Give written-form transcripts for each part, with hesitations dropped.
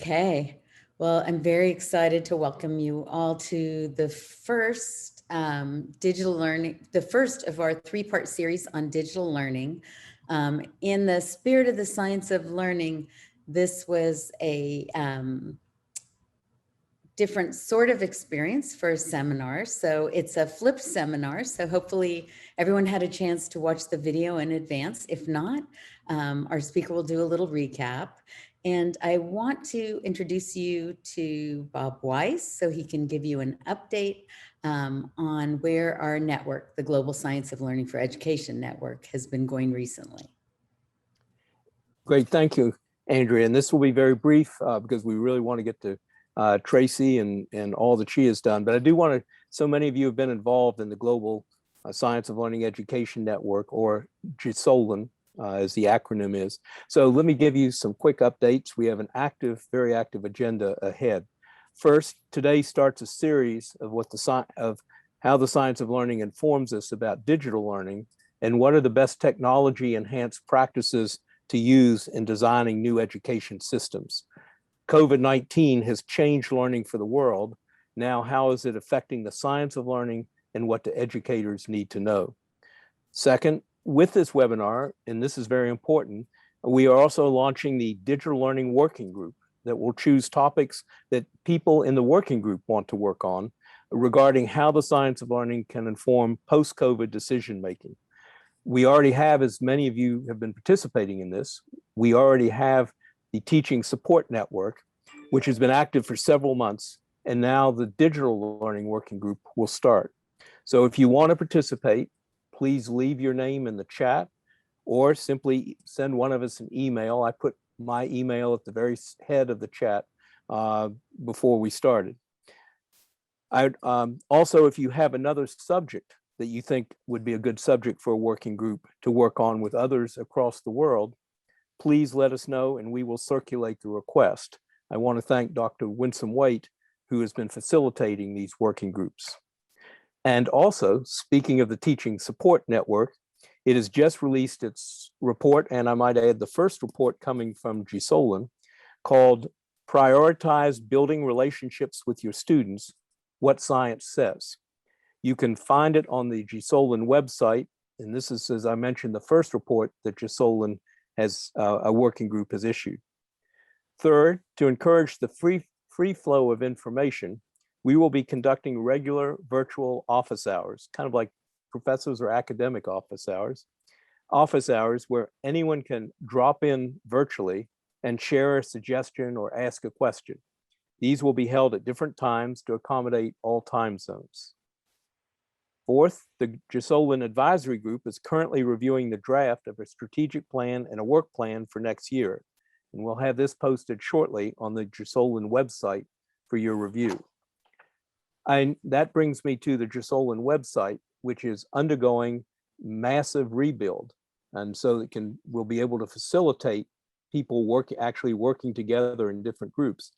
Okay, well, I'm very excited to welcome you all to the first digital learning, the first of our three-part series on digital learning. In the spirit of the science of learning, this was a different sort of experience for a seminar. So it's a flipped seminar. So hopefully everyone had a chance to watch the video in advance. If not, our speaker will do a little recap. And I want to introduce you to Bob Weiss so he can give you an update on where our network, the Global Science of Learning for Education Network, has been going recently. Great, thank you, Andrea. And this will be very brief because we really want to get to Tracey and all that she has done. But I do want to, so many of you have been involved in the Global Science of Learning Education Network, or GSOLN, as the acronym is. So let me give you some quick updates. We have an active, very active agenda ahead. First, today starts a series of how the science of learning informs us about digital learning and what are the best technology enhanced practices to use in designing new education systems. COVID-19 has changed learning for the world. Now, how is it affecting the science of learning and what do educators need to know? Second, with this webinar, and this is very important, we are also launching the Digital Learning Working Group that will choose topics that people in the working group want to work on regarding how the science of learning can inform post-COVID decision-making. We already have, as many of you have been participating in this, we already have the Teaching Support Network, which has been active for several months, and now the Digital Learning Working Group will start. So if you want to participate, please leave your name in the chat or simply send one of us an email. I put my email at the very head of the chat before we started. Also, if you have another subject that you think would be a good subject for a working group to work on with others across the world, please let us know and we will circulate the request. I want to thank Dr. Winsome Waite, who has been facilitating these working groups. And also, speaking of the Teaching Support Network, it has just released its report, and I might add the first report coming from GSOLN, called Prioritize Building Relationships with Your Students, What Science Says. You can find it on the GSOLN website, and this is, as I mentioned, the first report that GSOLN has a working group has issued. Third, to encourage the free flow of information, we will be conducting regular virtual office hours, kind of like professors or academic office hours where anyone can drop in virtually and share a suggestion or ask a question. These will be held at different times to accommodate all time zones. Fourth, the GSOLN Advisory Group is currently reviewing the draft of a strategic plan and a work plan for next year. And we'll have this posted shortly on the GSOLN website for your review. And that brings me to the GSOLN website, which is undergoing massive rebuild. And so we'll be able to facilitate people actually working together in different groups.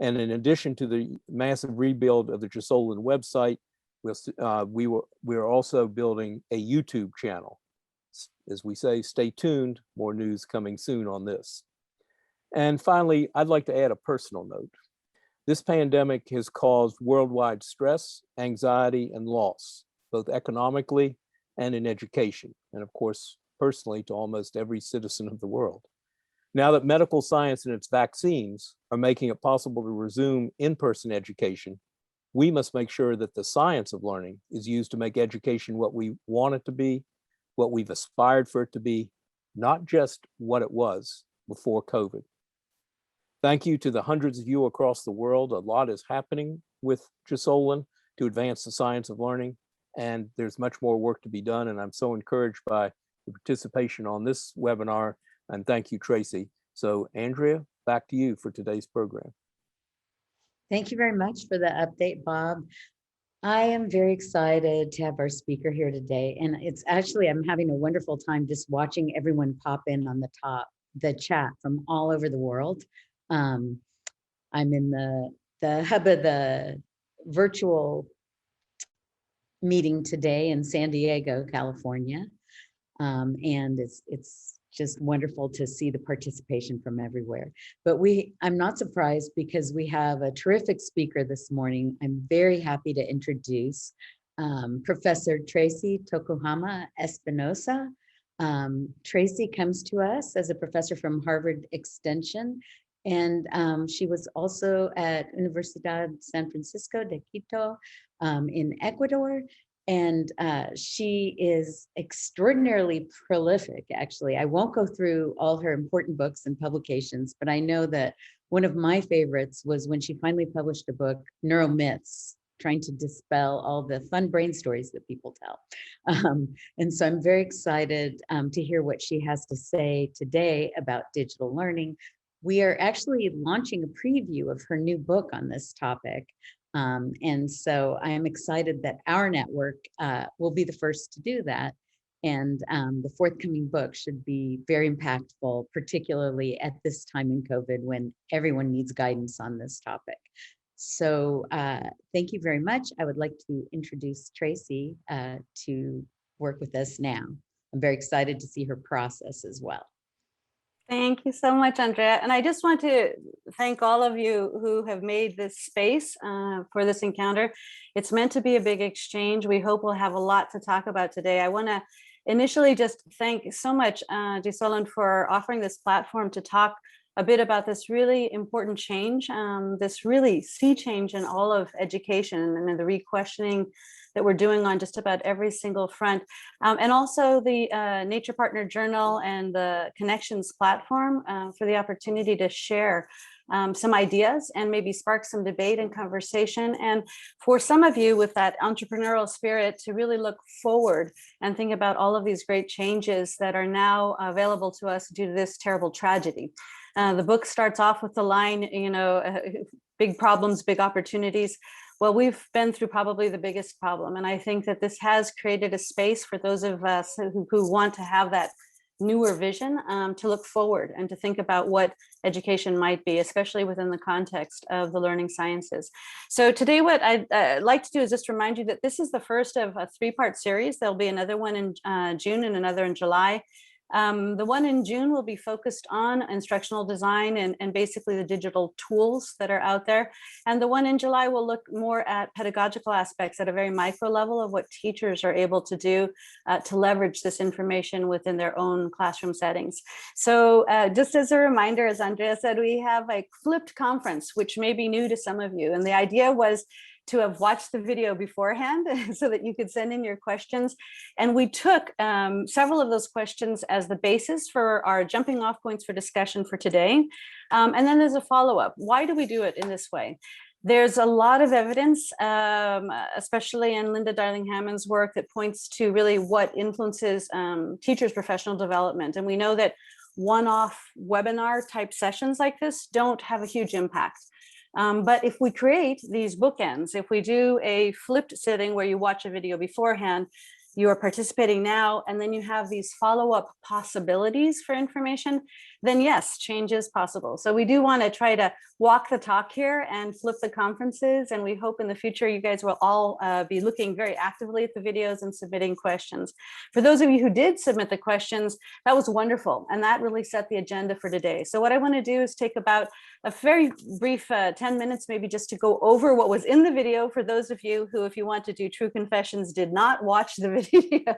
And in addition to the massive rebuild of the GSOLN website, we're also building a YouTube channel. As we say, stay tuned, more news coming soon on this. And finally, I'd like to add a personal note. This pandemic has caused worldwide stress, anxiety, and loss, both economically and in education, and of course, personally to almost every citizen of the world. Now that medical science and its vaccines are making it possible to resume in-person education, we must make sure that the science of learning is used to make education what we want it to be, what we've aspired for it to be, not just what it was before COVID. Thank you to the hundreds of you across the world. A lot is happening with GSOLN to advance the science of learning, and there's much more work to be done. And I'm so encouraged by the participation on this webinar. And thank you, Tracey. So Andrea, back to you for today's program. Thank you very much for the update, Bob. I am very excited to have our speaker here today. And it's actually, I'm having a wonderful time just watching everyone pop in on the chat from all over the world. I'm in the hub of the virtual meeting today in San Diego, California. And it's just wonderful to see the participation from everywhere. But I'm not surprised because we have a terrific speaker this morning. I'm very happy to introduce Professor Tracey Tokuhama-Espinosa. Tracey comes to us as a professor from Harvard Extension, and she was also at Universidad San Francisco de Quito in Ecuador. And she is extraordinarily prolific, actually. I won't go through all her important books and publications, but I know that one of my favorites was when she finally published a book, Neuromyths, trying to dispel all the fun brain stories that people tell. And so I'm very excited to hear what she has to say today about digital learning. We are actually launching a preview of her new book on this topic. And so I am excited that our network will be the first to do that. And the forthcoming book should be very impactful, particularly at this time in COVID when everyone needs guidance on this topic. So thank you very much. I would like to introduce Tracey to work with us now. I'm very excited to see her process as well. Thank you so much, Andrea. And I just want to thank all of you who have made this space for this encounter. It's meant to be a big exchange. We hope we'll have a lot to talk about today. I want to initially just thank so much Gisolon for offering this platform to talk a bit about this really important change, this really sea change in all of education and the re-questioning that we're doing on just about every single front. And also the Nature Partner Journal and the Connections platform for the opportunity to share some ideas and maybe spark some debate and conversation. And for some of you with that entrepreneurial spirit to really look forward and think about all of these great changes that are now available to us due to this terrible tragedy. The book starts off with the line, you know, big problems, big opportunities. Well, we've been through probably the biggest problem. And I think that this has created a space for those of us who want to have that newer vision to look forward and to think about what education might be, especially within the context of the learning sciences. So today, what I'd like to do is just remind you that this is the first of a three-part series. There'll be another one in June and another in July. The one in June will be focused on instructional design and basically the digital tools that are out there. And the one in July will look more at pedagogical aspects at a very micro level of what teachers are able to do to leverage this information within their own classroom settings. So just as a reminder, as Andrea said, we have a flipped conference, which may be new to some of you. And the idea was to have watched the video beforehand so that you could send in your questions. And we took several of those questions as the basis for our jumping off points for discussion for today. And then there's a follow-up. Why do we do it in this way? There's a lot of evidence, especially in Linda Darling-Hammond's work, that points to really what influences teachers' professional development. And we know that one-off webinar type sessions like this don't have a huge impact. But if we create these bookends, if we do a flipped sitting where you watch a video beforehand, you are participating now, and then you have these follow-up possibilities for information, then yes, change is possible. So we do want to try to walk the talk here and flip the conferences. And we hope in the future, you guys will all be looking very actively at the videos and submitting questions. For those of you who did submit the questions, that was wonderful. And that really set the agenda for today. So what I want to do is take about a very brief 10 minutes, maybe just to go over what was in the video for those of you who, if you want to do true confessions, did not watch the video.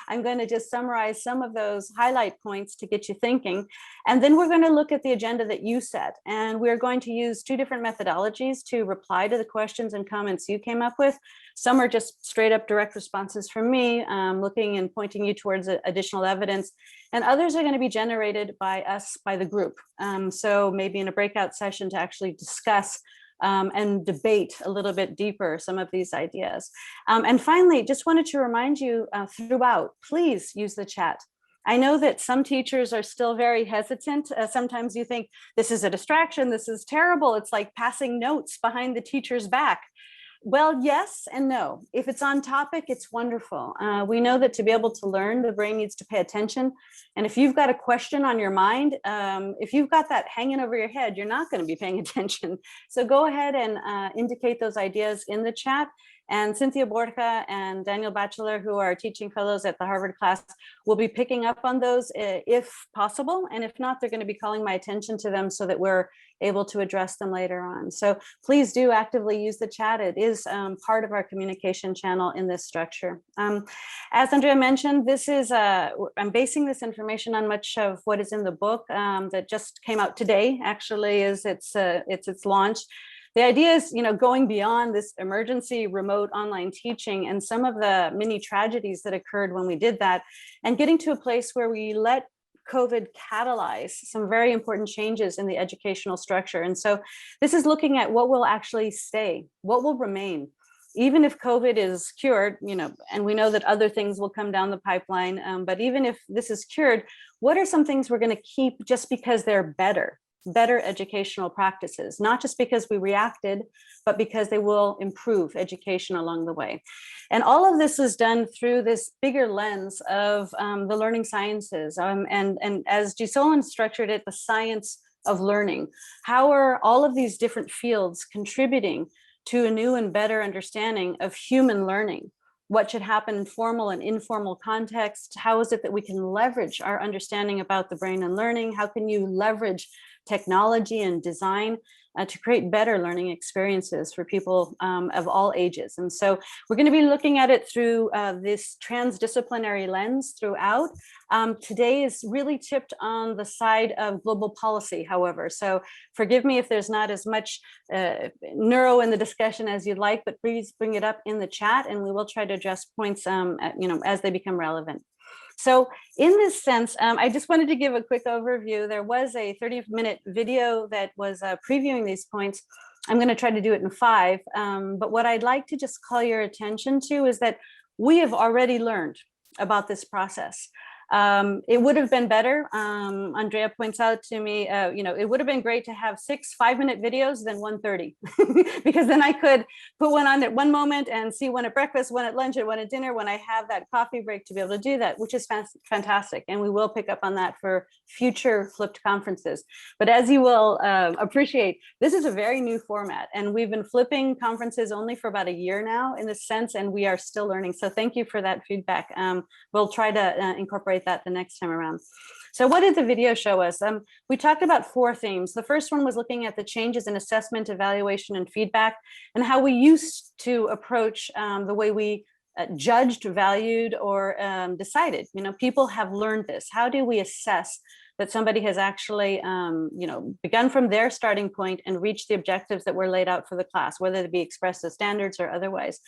I'm going to just summarize some of those highlight points to get you thinking. And then we're going to look at the agenda that you set. And we're going to use two different methodologies to reply to the questions and comments you came up with. Some are just straight up direct responses from me, looking and pointing you towards additional evidence. And others are going to be generated by us, by the group. So maybe in a breakout session to actually discuss and debate a little bit deeper some of these ideas. And finally, just wanted to remind you throughout, please use the chat. I know that some teachers are still very hesitant. Sometimes you think this is a distraction, this is terrible. It's like passing notes behind the teacher's back. Well, yes and no. If it's on topic, it's wonderful. We know that to be able to learn, the brain needs to pay attention. And if you've got a question on your mind, if you've got that hanging over your head, you're not going to be paying attention. So go ahead and indicate those ideas in the chat. And Cynthia Borja and Daniel Batchelor, who are teaching fellows at the Harvard class, will be picking up on those if possible. And if not, they're going to be calling my attention to them so that we're able to address them later on. So please do actively use the chat. It is part of our communication channel in this structure. As Andrea mentioned, this is I'm basing this information on much of what is in the book that just came out today. Actually, is its launch. The idea is, going beyond this emergency remote online teaching and some of the many tragedies that occurred when we did that, and getting to a place where we let COVID catalyze some very important changes in the educational structure. And so this is looking at what will actually stay, what will remain, even if COVID is cured, and we know that other things will come down the pipeline. But even if this is cured, what are some things we're going to keep just because they're better educational practices, not just because we reacted, but because they will improve education along the way. And all of this is done through this bigger lens of the learning sciences. And as Gisolin structured it, the science of learning. How are all of these different fields contributing to a new and better understanding of human learning? What should happen in formal and informal context? How is it that we can leverage our understanding about the brain and learning? How can you leverage technology and design to create better learning experiences for people of all ages? And so we're going to be looking at it through this transdisciplinary lens throughout. Today is really tipped on the side of global policy, however. So forgive me if there's not as much neuro in the discussion as you'd like, but please bring it up in the chat and we will try to address points as they become relevant. So in this sense, I just wanted to give a quick overview. There was a 30-minute video that was previewing these points. I'm going to try to do it in 5. But what I'd like to just call your attention to is that we have already learned about this process. It would have been better. Andrea points out to me, it would have been great to have 6 5-minute videos than 1:30, because then I could put one on at one moment and see one at breakfast, one at lunch, and one at dinner when I have that coffee break to be able to do that, which is fantastic. And we will pick up on that for future flipped conferences. But as you will appreciate, this is a very new format, and we've been flipping conferences only for about a year now in this sense, and we are still learning. So thank you for that feedback. We'll try to incorporate that the next time around. So what did the video show us? We talked about 4 themes. The first one was looking at the changes in assessment, evaluation, and feedback, and how we used to approach the way we judged, valued, or decided. People have learned this. How do we assess that somebody has actually, begun from their starting point and reached the objectives that were laid out for the class, whether they be expressed as standards or otherwise.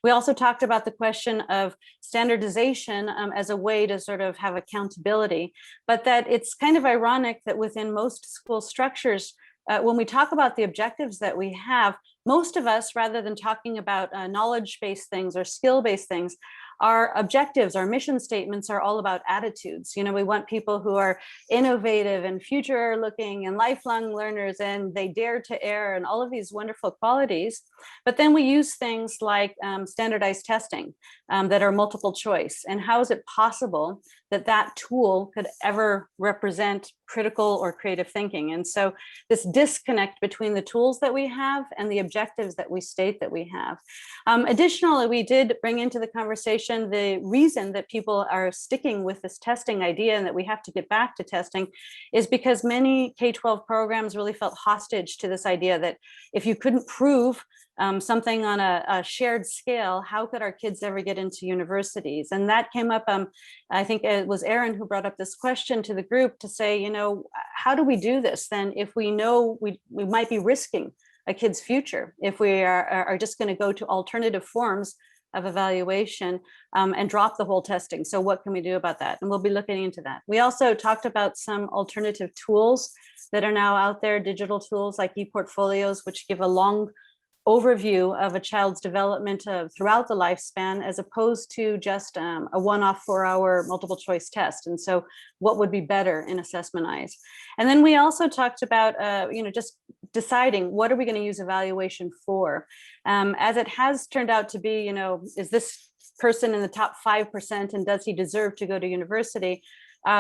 We also talked about the question of standardization as a way to sort of have accountability, but that it's kind of ironic that within most school structures, when we talk about the objectives that we have, most of us, rather than talking about knowledge-based things or skill-based things, our objectives, our mission statements are all about attitudes. We want people who are innovative and future looking and lifelong learners, and they dare to err, and all of these wonderful qualities. But then we use things like standardized testing that are multiple choice. And how is it possible that that tool could ever represent critical or creative thinking? And so this disconnect between the tools that we have and the objectives that we state that we have. Additionally, we did bring into the conversation the reason that people are sticking with this testing idea and that we have to get back to testing is because many K-12 programs really felt hostage to this idea that if you couldn't prove something on a shared scale, how could our kids ever get into universities? And that came up, I think it was Aaron who brought up this question to the group to say, how do we do this then if we know we might be risking a kid's future if we are just going to go to alternative forms of evaluation and drop the whole testing? So what can we do about that? And we'll be looking into that. We also talked about some alternative tools that are now out there, digital tools like e-portfolios, which give a long overview of a child's development throughout the lifespan, as opposed to just a one-off 4-hour multiple choice test. And so what would be better in assessment eyes? And then we also talked about, just deciding what are we going to use evaluation for? As it has turned out to be, is this person in the top 5% and does he deserve to go to university?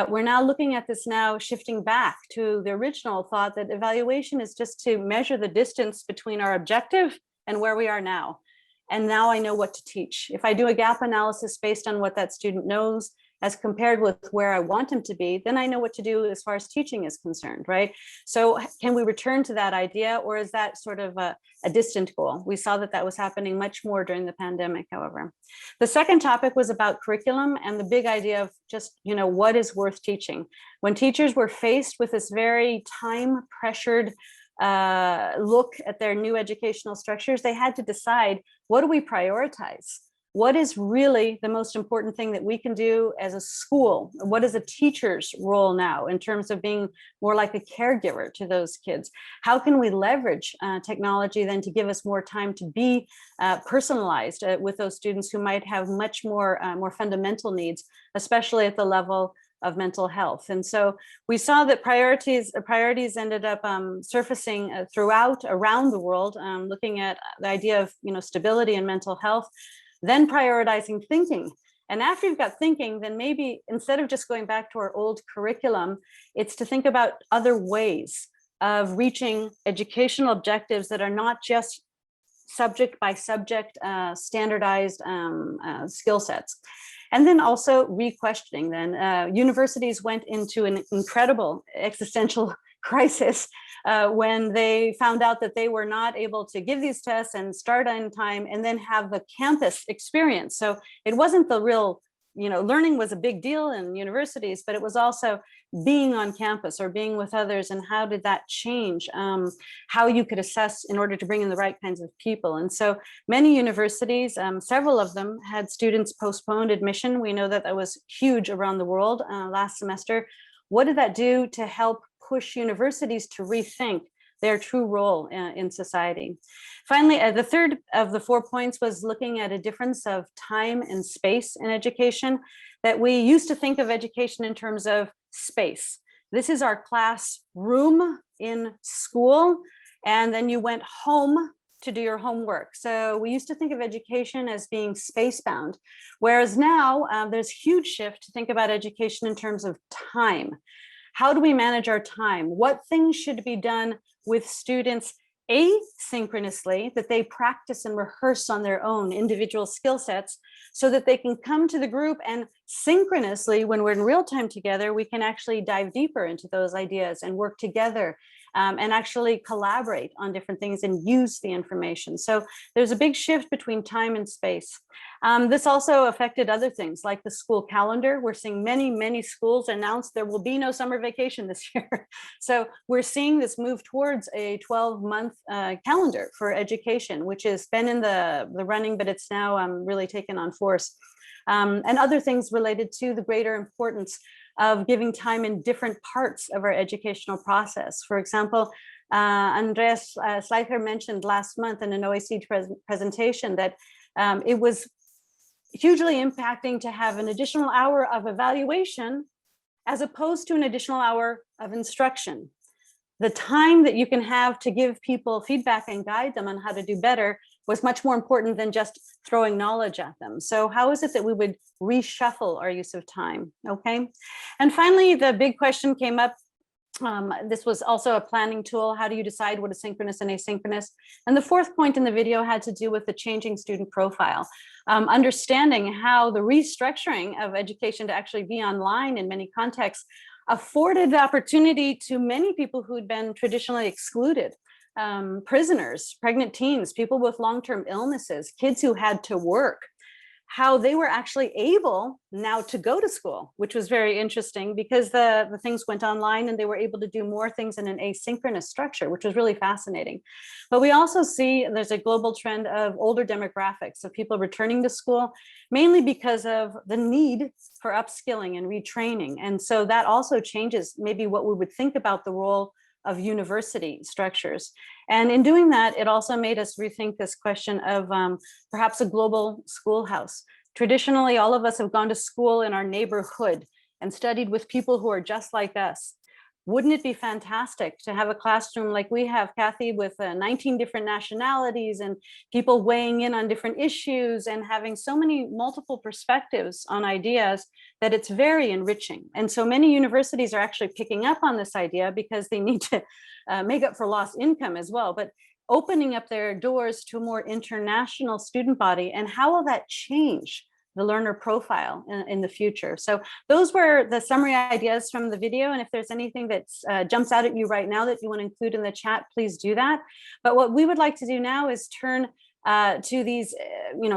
We're now looking at this now, shifting back to the original thought that evaluation is just to measure the distance between our objective and where we are now. and now I know what to teach. If I do a gap analysis based on what that student knows as compared with where I want him to be, then I know what to do as far as teaching is concerned, right? So can we return to that idea, or is that sort of a distant goal? We saw that that was happening much more during the pandemic, however. The second topic was about curriculum and the big idea of just, what is worth teaching? When teachers were faced with this very time-pressured look at their new educational structures, they had to decide, what do we prioritize? What is really the most important thing that we can do as a school? What is a teacher's role now in terms of being more like a caregiver to those kids? How can we leverage technology then to give us more time to be personalized with those students who might have much more fundamental needs, especially at the level of mental health? And so we saw that priorities ended up surfacing around the world, looking at the idea of stability and mental health, then prioritizing thinking. And after you've got thinking, then maybe instead of just going back to our old curriculum, it's to think about other ways of reaching educational objectives that are not just subject by subject standardized skill sets. And then also re-questioning then. Universities went into an incredible existential crisis when they found out that they were not able to give these tests and start on time and then have the campus experience. So it wasn't the real, learning was a big deal in universities, but it was also being on campus or being with others, and how did that change how you could assess in order to bring in the right kinds of people. And so many universities, several of them, had students postponed admission. We know that that was huge around the world last semester. What did that do to help push universities to rethink their true role in society? Finally, the third of the 4 points was looking at a difference of time and space in education, that we used to think of education in terms of space. This is our classroom in school, and then you went home to do your homework. So we used to think of education as being space-bound, whereas now there's a huge shift to think about education in terms of time. How do we manage our time? What things should be done with students asynchronously, that they practice and rehearse on their own individual skill sets, so that they can come to the group, and synchronously, when we're in real time together, we can actually dive deeper into those ideas and work together and actually collaborate on different things and use the information. So there's a big shift between time and space. This also affected other things like the school calendar. We're seeing many schools announce there will be no summer vacation this year. So we're seeing this move towards a 12-month calendar for education, which has been in the running, but it's now really taken on force. And other things related to the greater importance of giving time in different parts of our educational process. For example, Andreas Schleicher mentioned last month in an OAC presentation that it was hugely impacting to have an additional hour of evaluation as opposed to an additional hour of instruction. The time that you can have to give people feedback and guide them on how to do better was much more important than just throwing knowledge at them. So how is it that we would reshuffle our use of time? Okay. And finally, the big question came up. This was also a planning tool. How do you decide what is synchronous and asynchronous? And the fourth point in the video had to do with the changing student profile. Understanding how the restructuring of education to actually be online in many contexts afforded the opportunity to many people who'd been traditionally excluded. Prisoners, pregnant teens, people with long-term illnesses, kids who had to work, how they were actually able now to go to school, which was very interesting because the things went online and they were able to do more things in an asynchronous structure, which was really fascinating. But we also see there's a global trend of older demographics of people returning to school, mainly because of the need for upskilling and retraining. And so that also changes maybe what we would think about the role of university structures. And in doing that, it also made us rethink this question of perhaps a global schoolhouse. Traditionally, all of us have gone to school in our neighborhood and studied with people who are just like us. Wouldn't it be fantastic to have a classroom like we have, Kathy, with 19 different nationalities and people weighing in on different issues and having so many multiple perspectives on ideas that it's very enriching. And so many universities are actually picking up on this idea because they need to make up for lost income as well. But opening up their doors to a more international student body, and how will that change the learner profile in the future? So those were the summary ideas from the video. And if there's anything that jumps out at you right now that you want to include in the chat, please do that. But what we would like to do now is turn to these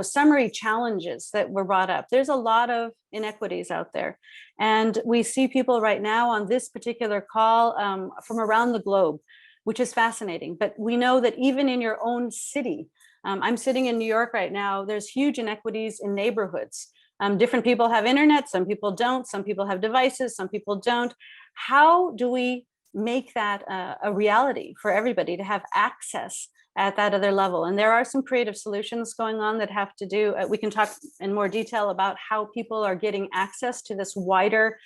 summary challenges that were brought up. There's a lot of inequities out there. And we see people right now on this particular call from around the globe, which is fascinating. But we know that even in your own city, I'm sitting in New York right now, there's huge inequities in neighborhoods. Different people have internet, some people don't, some people have devices, some people don't. How do we make that a reality for everybody to have access at that other level? And there are some creative solutions going on that have to do, we can talk in more detail about how people are getting access to this wider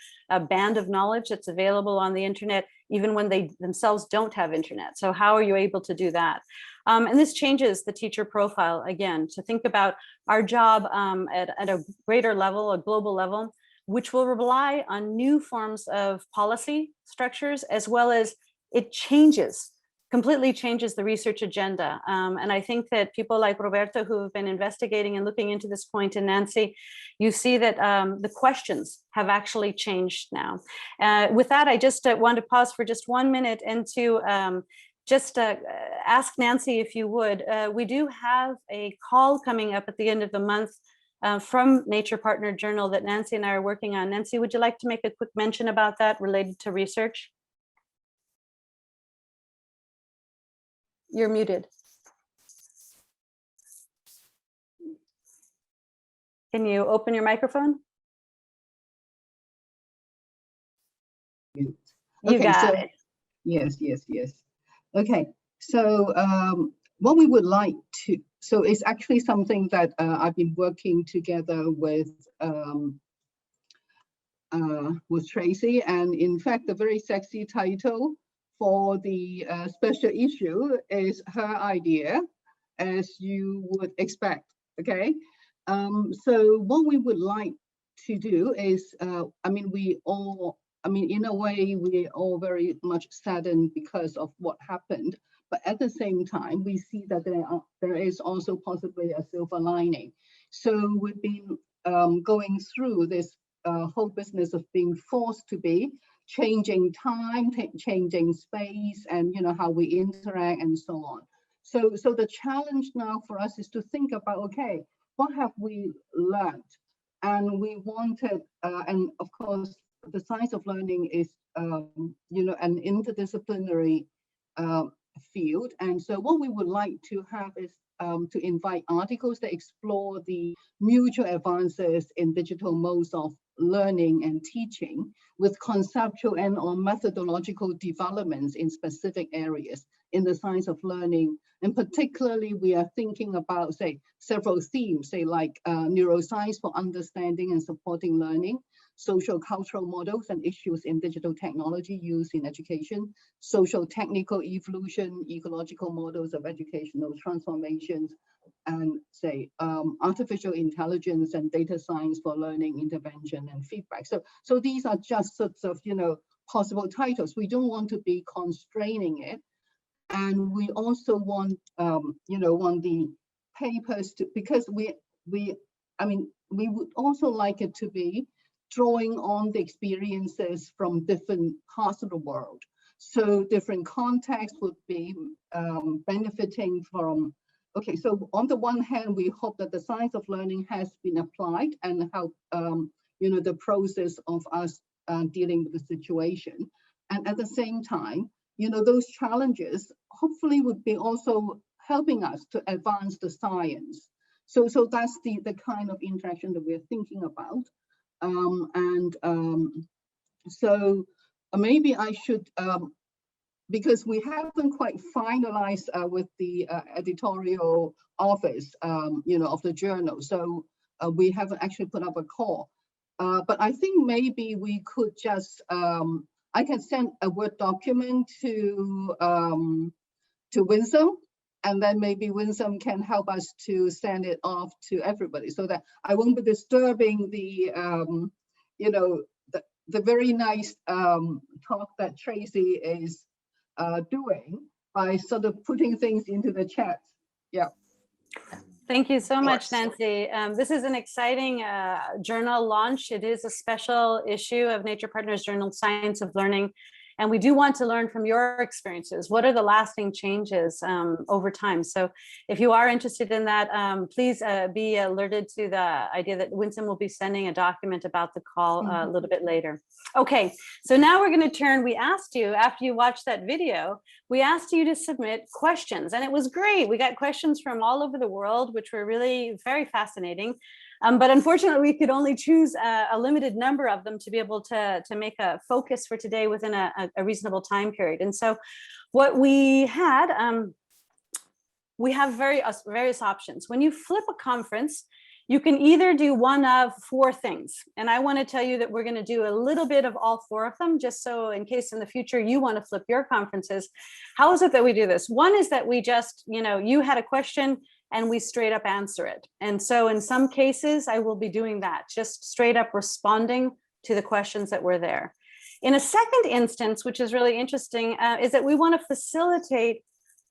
band of knowledge that's available on the internet, even when they themselves don't have internet. So how are you able to do that? And this changes the teacher profile, again, to think about our job at a greater level, a global level, which will rely on new forms of policy structures, as well as it completely changes the research agenda. And I think that people like Roberto, who have been investigating and looking into this point, and Nancy, you see that the questions have actually changed now. With that, I just want to pause for just 1 minute and to ask Nancy, if you would. We do have a call coming up at the end of the month from Nature Partner Journal that Nancy and I are working on. Nancy, would you like to make a quick mention about that related to research? You're muted. Can you open your microphone? You okay, got it. Yes. Okay, so what we would like to, so it's actually something that I've been working together with Tracey, and in fact, the very sexy title for the special issue is her idea, as you would expect, okay? So what we would like to do is, in a way, we're all very much saddened because of what happened, but at the same time, we see that there is also possibly a silver lining. So we've been going through this whole business of being forced to be changing time, changing space, and how we interact and so on. So the challenge now for us is to think about, okay, what have we learned? And we wanted, and of course, the science of learning is, an interdisciplinary field. And so what we would like to have is to invite articles that explore the mutual advances in digital modes of learning and teaching with conceptual and or methodological developments in specific areas in the science of learning. And particularly, we are thinking about, say, several themes, say like neuroscience for understanding and supporting learning, social cultural models and issues in digital technology used in education, social technical evolution, ecological models of educational transformations, and say artificial intelligence and data science for learning intervention and feedback. So these are just sorts of possible titles. We don't want to be constraining it, and we also want want the papers to, because we would also like it to be drawing on the experiences from different parts of the world. So different contexts would be benefiting from. Okay, so on the one hand, we hope that the science of learning has been applied and help, the process of us dealing with the situation. And at the same time, those challenges hopefully would be also helping us to advance the science. So that's the kind of interaction that we're thinking about. So maybe I should, because we haven't quite finalized with the editorial office, of the journal. So we haven't actually put up a call. But I think maybe we could just, I can send a Word document to Winsome, and then maybe Winsome can help us to send it off to everybody, so that I won't be disturbing the, the very nice talk that Tracey is doing. by sort of putting things into the chat. Yeah. Thank you so much, Nancy. This is an exciting journal launch. It is a special issue of Nature Partners Journal Science of Learning. And we do want to learn from your experiences. What are the lasting changes over time? So if you are interested in that, please be alerted to the idea that Winston will be sending a document about the call a little bit later. Okay, so now we're going to turn, we asked you, after you watched that video, we asked you to submit questions, and it was great. We got questions from all over the world, which were really very fascinating. But unfortunately, we could only choose a limited number of them to be able to make a focus for today within a reasonable time period. And so what we had, we have various options. When you flip a conference, you can either do one of four things. And I want to tell you that we're going to do a little bit of all four of them, just so in case in the future you want to flip your conferences. How is it that we do this? One is that we just, you had a question and we straight up answer it. And so in some cases, I will be doing that, just straight up responding to the questions that were there. In a second instance, which is really interesting, is that we want to facilitate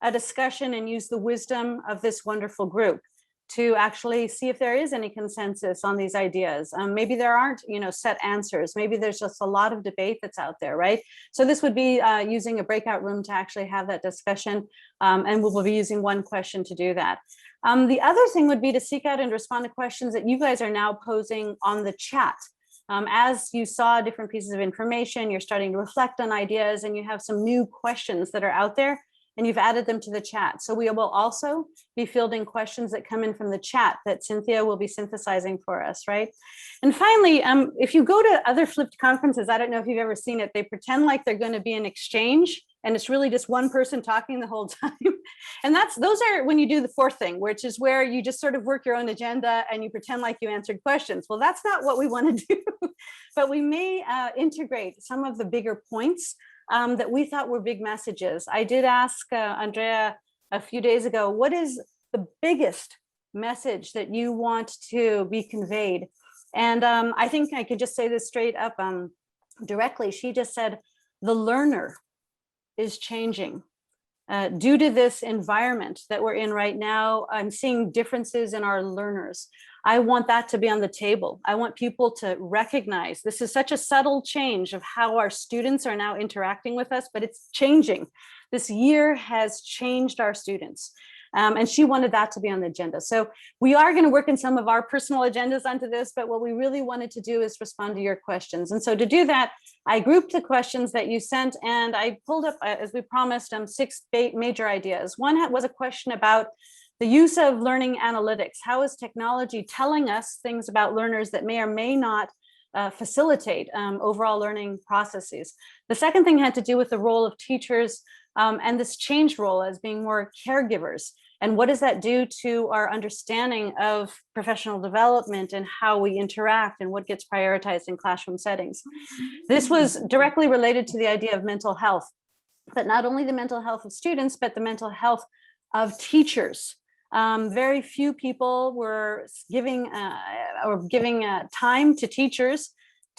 a discussion and use the wisdom of this wonderful group to actually see if there is any consensus on these ideas. Maybe there aren't, set answers. Maybe there's just a lot of debate that's out there, right? So this would be using a breakout room to actually have that discussion, and we'll be using one question to do that. The other thing would be to seek out and respond to questions that you guys are now posing on the chat. As you saw different pieces of information, you're starting to reflect on ideas, and you have some new questions that are out there, and you've added them to the chat. So we will also be fielding questions that come in from the chat that Cynthia will be synthesizing for us, right? And finally, if you go to other flipped conferences, I don't know if you've ever seen it, they pretend like they're going to be an exchange, and it's really just one person talking the whole time. And those are when you do the fourth thing, which is where you just sort of work your own agenda and you pretend like you answered questions. Well, that's not what we want to do, but we may integrate some of the bigger points that we thought were big messages. I did ask Andrea a few days ago, what is the biggest message that you want to be conveyed? And I think I could just say this straight up directly. She just said, the learner is changing. Due to this environment that we're in right now, I'm seeing differences in our learners. I want that to be on the table. I want people to recognize this is such a subtle change of how our students are now interacting with us, but it's changing. This year has changed our students. And she wanted that to be on the agenda. So we are going to work in some of our personal agendas onto this, but what we really wanted to do is respond to your questions. And so to do that, I grouped the questions that you sent, and I pulled up, as we promised, 6 major ideas. One was a question about the use of learning analytics. How is technology telling us things about learners that may or may not facilitate overall learning processes? The second thing had to do with the role of teachers and this changed role as being more caregivers. And what does that do to our understanding of professional development and how we interact and what gets prioritized in classroom settings? This was directly related to the idea of mental health, but not only the mental health of students, but the mental health of teachers. Very few people were giving time to teachers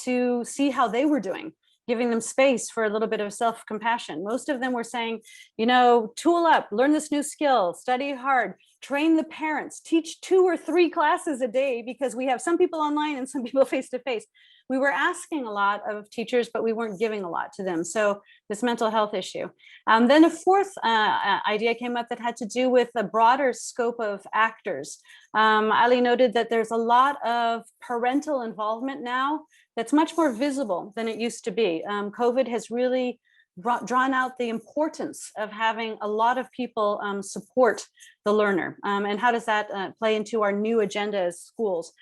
to see how they were doing, giving them space for a little bit of self-compassion. Most of them were saying, tool up, learn this new skill, study hard, train the parents, teach 2 or 3 classes a day, because we have some people online and some people face-to-face. We were asking a lot of teachers, but we weren't giving a lot to them. So this mental health issue. Then a fourth idea came up that had to do with a broader scope of actors. Ali noted that there's a lot of parental involvement now that's much more visible than it used to be. COVID has really drawn out the importance of having a lot of people support the learner. And how does that play into our new agenda as schools?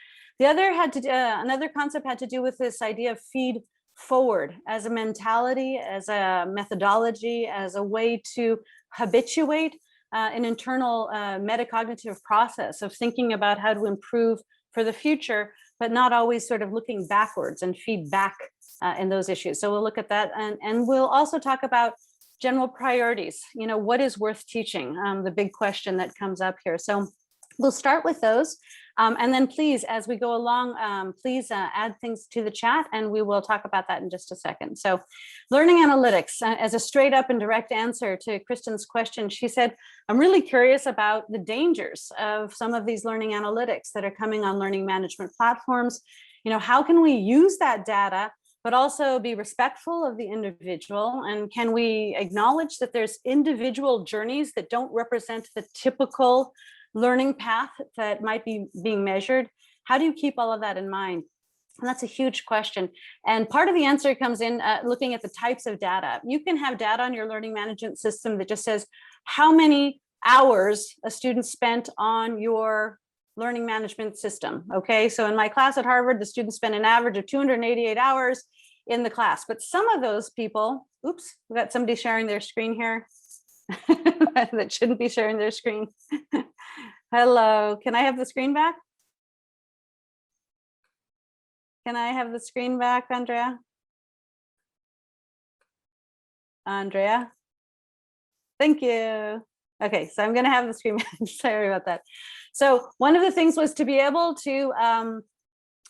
The other another concept had to do with this idea of feed forward as a mentality, as a methodology, as a way to habituate an internal metacognitive process of thinking about how to improve for the future, but not always sort of looking backwards and feed back in those issues. So we'll look at that, and we'll also talk about general priorities. What is worth teaching? The big question that comes up here. So we'll start with those. And then please, as we go along, please add things to the chat, and we will talk about that in just a second. So learning analytics, as a straight up and direct answer to Kristen's question, she said, I'm really curious about the dangers of some of these learning analytics that are coming on learning management platforms. You know, how can we use that data, but also be respectful of the individual? And can we acknowledge that there's individual journeys that don't represent the typical learning path that might be being measured? How do you keep all of that in mind? And that's a huge question. And part of the answer comes in looking at the types of data. You can have data on your learning management system that just says how many hours a student spent on your learning management system. Okay, so in my class at Harvard, the students spent an average of 288 hours in the class. But some of those people, oops, we got somebody sharing their screen here that shouldn't be sharing their screen. Hello, can I have the screen back? Can I have the screen back, Andrea? Andrea? Thank you. Okay, so I'm going to have the screen back. Sorry about that. So one of the things was to be able to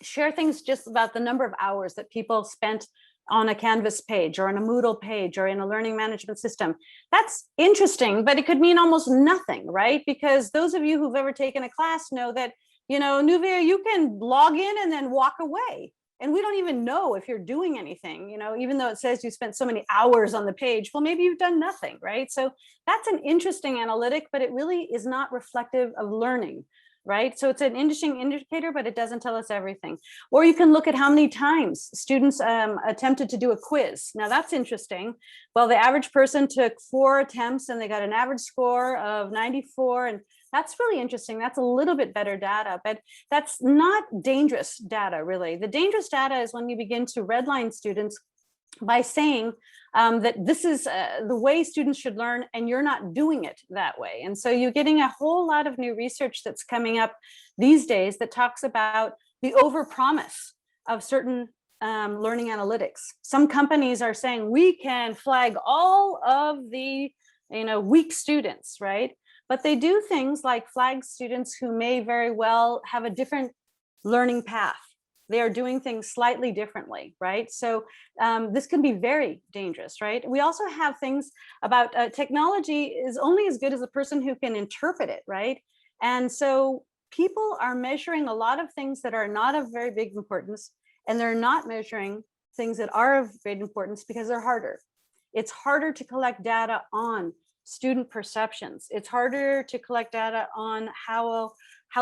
share things just about the number of hours that people spent on a Canvas page or on a Moodle page or in a learning management system. That's interesting, but it could mean almost nothing, right? Because those of you who've ever taken a class know that, you know, Nuvia, you can log in and then walk away. And we don't even know if you're doing anything, you know, even though it says you spent so many hours on the page, well, maybe you've done nothing, right? So that's an interesting analytic, but it really is not reflective of learning, right? So it's an interesting indicator, but it doesn't tell us everything. Or you can look at how many times students attempted to do a quiz. Now that's interesting. Well, the average person took 4 attempts and they got an average score of 94. And that's really interesting. That's a little bit better data, but that's not dangerous data, really. The dangerous data is when you begin to redline students by saying that this is the way students should learn, and you're not doing it that way. And so you're getting a whole lot of new research that's coming up these days that talks about the overpromise of certain learning analytics. Some companies are saying we can flag all of the, you know, weak students, right? But they do things like flag students who may very well have a different learning path. They are doing things slightly differently, right? So this can be very dangerous, right? We also have things about technology is only as good as the person who can interpret it, right? And so people are measuring a lot of things that are not of very big importance, and they're not measuring things that are of great importance because they're harder. It's harder to collect data on student perceptions. It's harder to collect data on how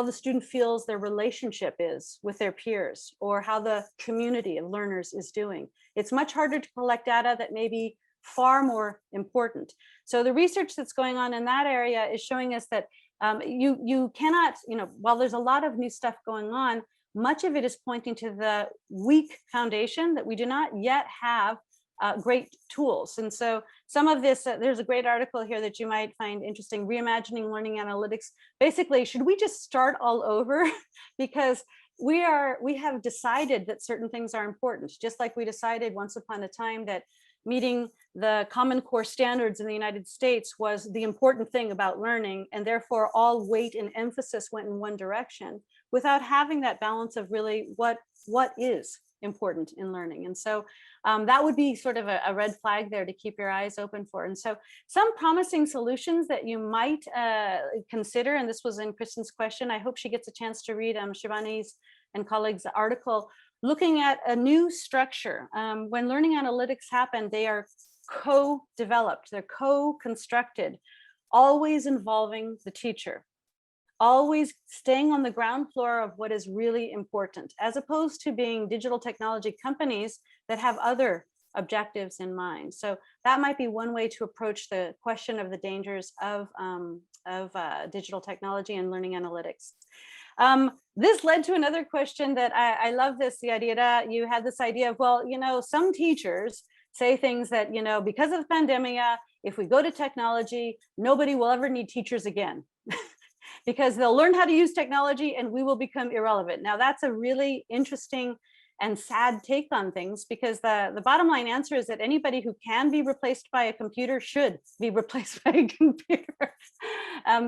the student feels their relationship is with their peers, or how the community of learners is doing. It's much harder to collect data that may be far more important. So the research that's going on in that area is showing us that you cannot, you know, while there's a lot of new stuff going on, much of it is pointing to the weak foundation that we do not yet have great tools. And so some of this, there's a great article here that you might find interesting, Reimagining Learning Analytics. Basically, should we just start all over? Because we have decided that certain things are important, just like we decided once upon a time that meeting the Common Core standards in the United States was the important thing about learning, and therefore all weight and emphasis went in one direction without having that balance of really what is important in learning. And so that would be sort of a red flag there to keep your eyes open for. And so some promising solutions that you might consider, and this was in Kristen's question, I hope she gets a chance to read Shivani's and colleagues' article, looking at a new structure. When learning analytics happen, they are co-developed, they're co-constructed, always involving the teacher, always staying on the ground floor of what is really important, as opposed to being digital technology companies that have other objectives in mind. So that might be one way to approach the question of the dangers of digital technology and learning analytics. This led to another question that I love this, the idea that you had this idea of, well, you know, some teachers say things that, you know, because of the pandemic, if we go to technology, nobody will ever need teachers again. Because they'll learn how to use technology and we will become irrelevant. Now that's a really interesting and sad take on things, because the bottom line answer is that anybody who can be replaced by a computer should be replaced by a computer.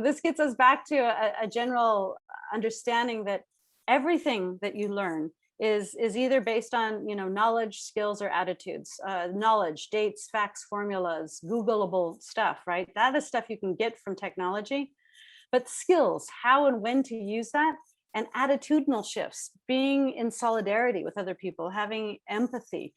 This gets us back to a general understanding that everything that you learn is either based on, you know, knowledge, skills, or attitudes. Knowledge, dates, facts, formulas, Googleable stuff, right? That is stuff you can get from technology. But skills, how and when to use that, and attitudinal shifts, being in solidarity with other people, having empathy,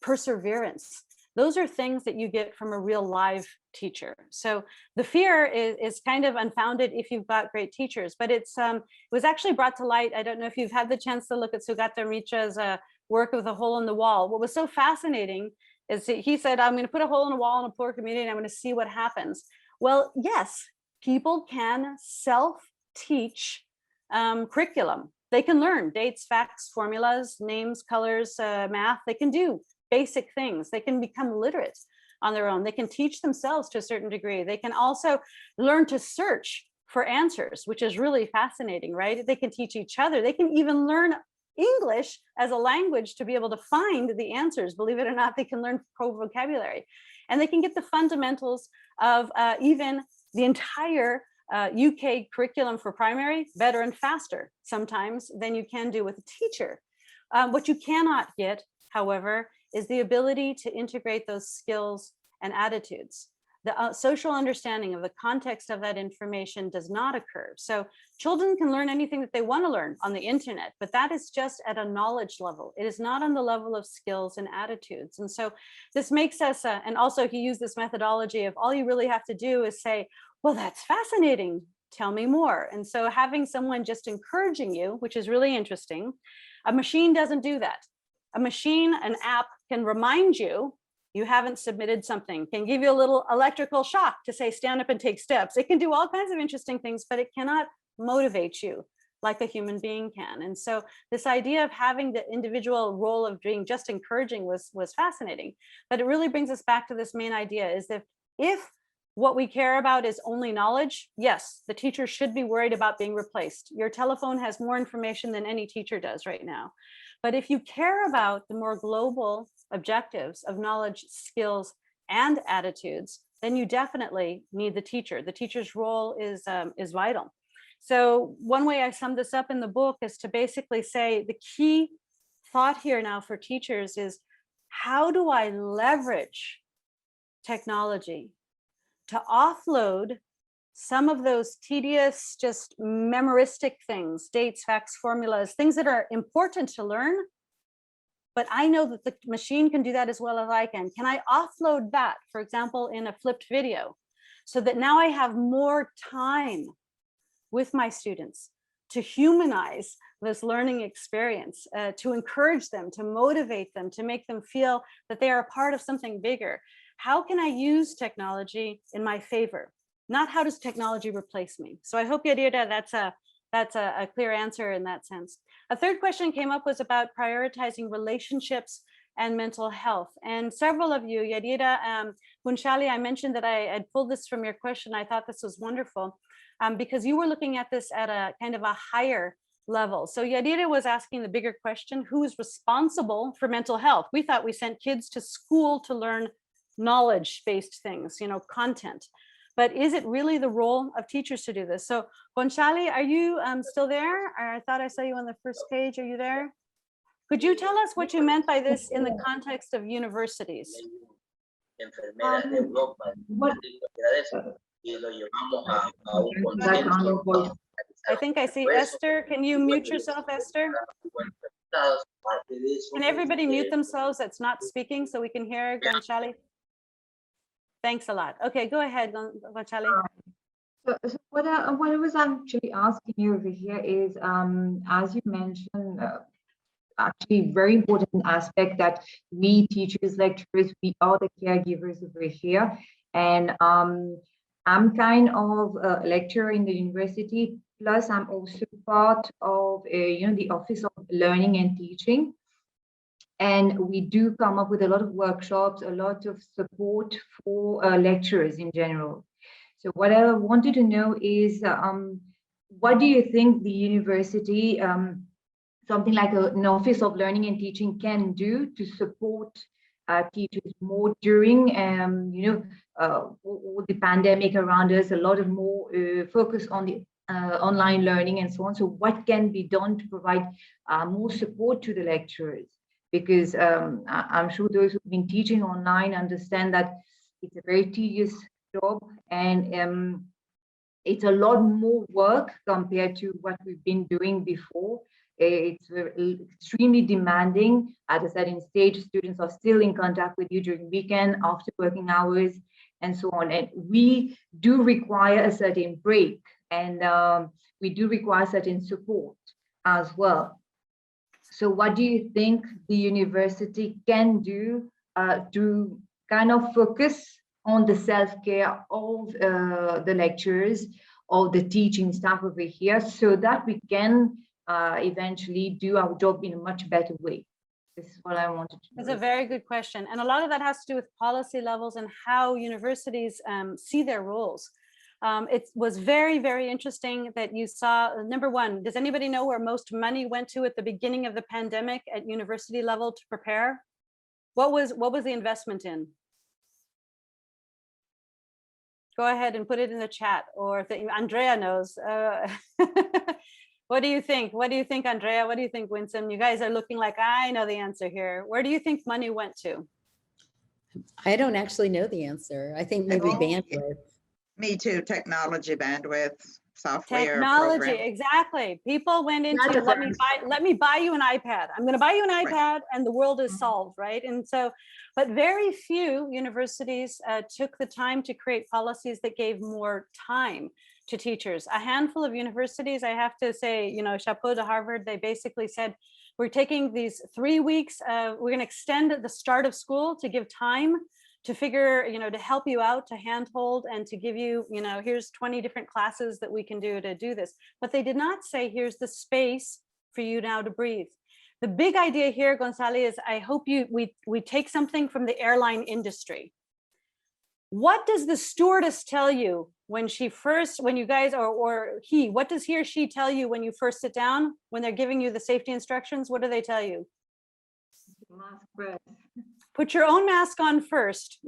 perseverance. Those are things that you get from a real live teacher. So the fear is kind of unfounded if you've got great teachers, but it was actually brought to light. I don't know if you've had the chance to look at Sugata Mitra's work with a hole in the wall. What was so fascinating is that he said, I'm going to put a hole in the wall in a poor community and I'm going to see what happens. Well, yes, people can self-teach curriculum. They can learn dates, facts, formulas, names, colors, math. They can do basic things. They can become literate on their own. They can teach themselves to a certain degree. They can also learn to search for answers, which is really fascinating, right? They can teach each other. They can even learn English as a language to be able to find the answers. Believe it or not, they can learn vocabulary. And they can get the fundamentals of even the entire UK curriculum for primary better and faster sometimes than you can do with a teacher. What you cannot get, however, is the ability to integrate those skills and attitudes. The social understanding of the context of that information does not occur. So children can learn anything that they want to learn on the internet, but that is just at a knowledge level. It is not on the level of skills and attitudes. And so this makes us, and also he used this methodology of all you really have to do is say, well, that's fascinating, tell me more. And so having someone just encouraging you, which is really interesting, a machine doesn't do that. A machine, an app can remind you you haven't submitted something, can give you a little electrical shock to say, stand up and take steps. It can do all kinds of interesting things, but it cannot motivate you like a human being can. And so this idea of having the individual role of being just encouraging was fascinating. But it really brings us back to this main idea is that if what we care about is only knowledge, yes, the teacher should be worried about being replaced. Your telephone has more information than any teacher does right now. But if you care about the more global objectives of knowledge, skills, and attitudes, then you definitely need the teacher. The teacher's role is vital. So one way I sum this up in the book is to basically say the key thought here now for teachers is, how do I leverage technology to offload some of those tedious, just memoristic things, dates, facts, formulas, things that are important to learn, but I know that the machine can do that as well as I can. Can I offload that, for example, in a flipped video, so that now I have more time with my students to humanize this learning experience, to encourage them, to motivate them, to make them feel that they are a part of something bigger? How can I use technology in my favor? Not how does technology replace me? So I hope, Yadira, that's a clear answer in that sense. A third question came up was about prioritizing relationships and mental health. And several of you, Yadira, Bunshali, I mentioned that I had pulled this from your question. I thought this was wonderful because you were looking at this at a kind of a higher level. So Yadira was asking the bigger question, who is responsible for mental health? We thought we sent kids to school to learn knowledge-based things, you know, content. But is it really the role of teachers to do this? So Bonshali, are you still there? I thought I saw you on the first page. Are you there? Could you tell us what you meant by this in the context of universities? I think I see Esther. Can you mute yourself, Esther? Can everybody mute themselves that's not speaking so we can hear Bonshali? Thanks a lot. Okay, go ahead, Gonchali. So what I was actually asking you over here is, as you mentioned, actually very important aspect that we teachers, lecturers, we are the caregivers over here. And I'm kind of a lecturer in the university, plus I'm also part of, the Office of Learning and Teaching. And we do come up with a lot of workshops, a lot of support for lecturers in general. So what I wanted to know is, what do you think the university something like an Office of Learning and Teaching can do to support teachers more during, with the pandemic around us, a lot of more focus on the online learning and so on. So what can be done to provide more support to the lecturers? Because I'm sure those who've been teaching online understand that it's a very tedious job, and it's a lot more work compared to what we've been doing before. It's extremely demanding. As I said, in stage, students are still in contact with you during weekend, after working hours, and so on. And we do require a certain break, and we do require certain support as well. So what do you think the university can do to kind of focus on the self-care of the lecturers, of the teaching staff over here, so that we can eventually do our job in a much better way? This is what I wanted to know. It's a very good question. And a lot of that has to do with policy levels and how universities see their roles. It was very, very interesting that you saw, number one, does anybody know where most money went to at the beginning of the pandemic at university level to prepare? What was the investment in? Go ahead and put it in the chat, or if Andrea knows. What do you think? What do you think, Andrea? What do you think, Winsome? You guys are looking like I know the answer here. Where do you think money went to? I don't actually know the answer. I think maybe bandwidth. Me too. Technology, bandwidth, software. Technology, program. exactly. People went into let me buy you an iPad. I'm going to buy you an iPad, and the world is solved, right? And so, but very few universities took the time to create policies that gave more time to teachers. A handful of universities, I have to say, chapeau to Harvard. They basically said, we're taking these 3 weeks. We're going to extend the start of school to give time to figure, to help you out, to handhold, and to give you, here's 20 different classes that we can do to do this. But they did not say, here's the space for you now to breathe. The big idea here, Gonzalo, is I hope we take something from the airline industry. What does the stewardess tell you when you guys, or he, what does he or she tell you when you first sit down, when they're giving you the safety instructions? What do they tell you? Mask first. Put your own mask on first.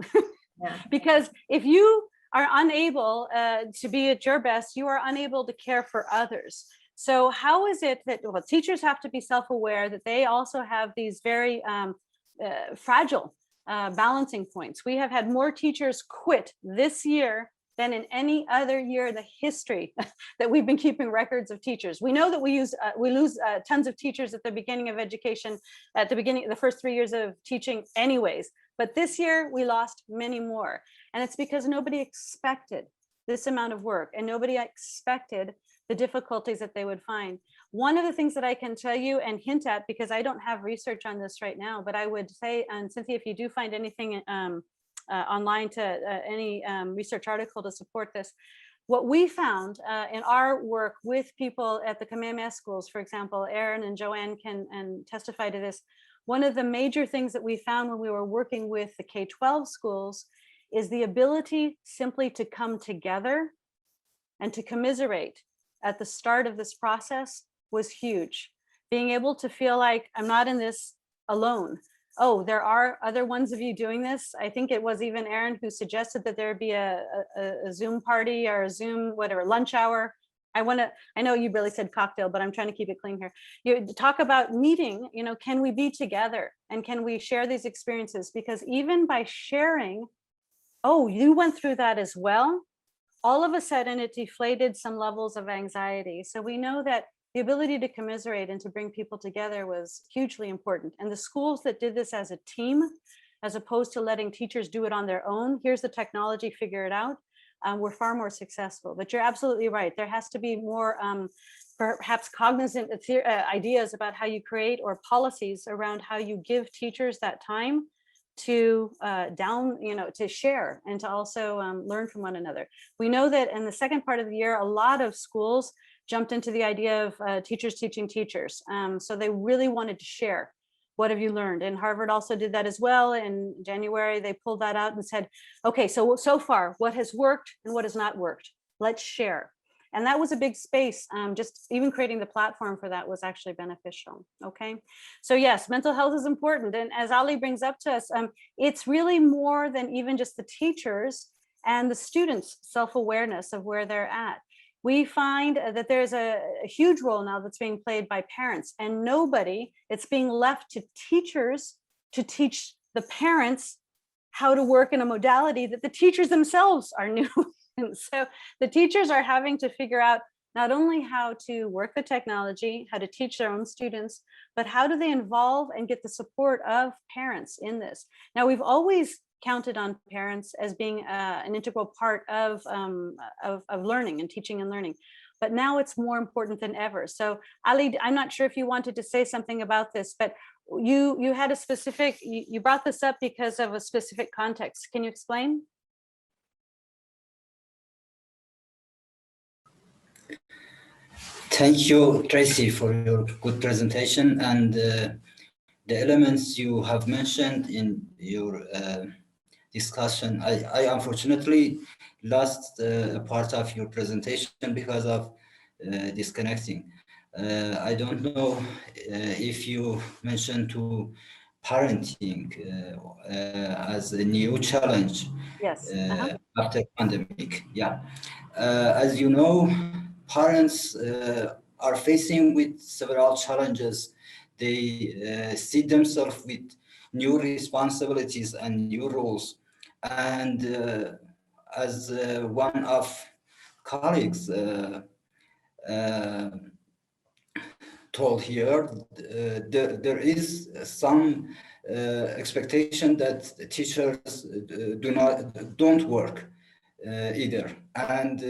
Yeah. Because if you are unable to be at your best, you are unable to care for others. So how is it that, well, teachers have to be self-aware that they also have these very fragile balancing points. We have had more teachers quit this year than in any other year in the history that we've been keeping records of teachers. We know that we lose tons of teachers at the beginning of education, at the beginning, the first 3 years of teaching anyways, but this year we lost many more. And it's because nobody expected this amount of work, and nobody expected the difficulties that they would find. One of the things that I can tell you and hint at, because I don't have research on this right now, but I would say, and Cynthia, if you do find anything online to any research article to support this, what we found in our work with people at the Kamehameha schools, for example, Aaron and Joanne can testify to this. One of the major things that we found when we were working with the K-12 schools is the ability simply to come together and to commiserate at the start of this process was huge. Being able to feel like I'm not in this alone. Oh, there are other ones of you doing this. I think it was even Aaron who suggested that there be a Zoom party or a Zoom, whatever, lunch hour. I know you really said cocktail, but I'm trying to keep it clean here. You talk about meeting, can we be together and can we share these experiences? Because even by sharing, oh, you went through that as well, all of a sudden it deflated some levels of anxiety. So we know that the ability to commiserate and to bring people together was hugely important. And the schools that did this as a team, as opposed to letting teachers do it on their own, here's the technology, figure it out, were far more successful. But you're absolutely right. There has to be more perhaps cognizant ideas about how you create, or policies around how you give teachers that time to to share and to also learn from one another. We know that in the second part of the year, a lot of schools jumped into the idea of teachers teaching teachers. So they really wanted to share. What have you learned? And Harvard also did that as well. In January, they pulled that out and said, okay, so far, what has worked and what has not worked? Let's share. And that was a big space. Just even creating the platform for that was actually beneficial. Okay. So yes, mental health is important. And as Ali brings up to us, it's really more than even just the teachers and the students' self-awareness of where they're at. We find that there's a huge role now that's being played by parents, and nobody, it's being left to teachers to teach the parents how to work in a modality that the teachers themselves are new. And so the teachers are having to figure out not only how to work the technology, how to teach their own students, but how do they involve and get the support of parents in this. Now, we've always counted on parents as being an integral part of learning and teaching and learning, but now it's more important than ever. So Ali, I'm not sure if you wanted to say something about this, but you had a specific, you brought this up because of a specific context. Can you explain? Thank you, Tracy, for your good presentation and the elements you have mentioned in your discussion. I unfortunately lost a part of your presentation because of disconnecting. I don't know if you mentioned to parenting as a new challenge. Yes. After pandemic. Yeah. As you know, parents are facing with several challenges. They see themselves with new responsibilities and new roles. And as one of colleagues told here, there is some expectation that teachers don't work either, and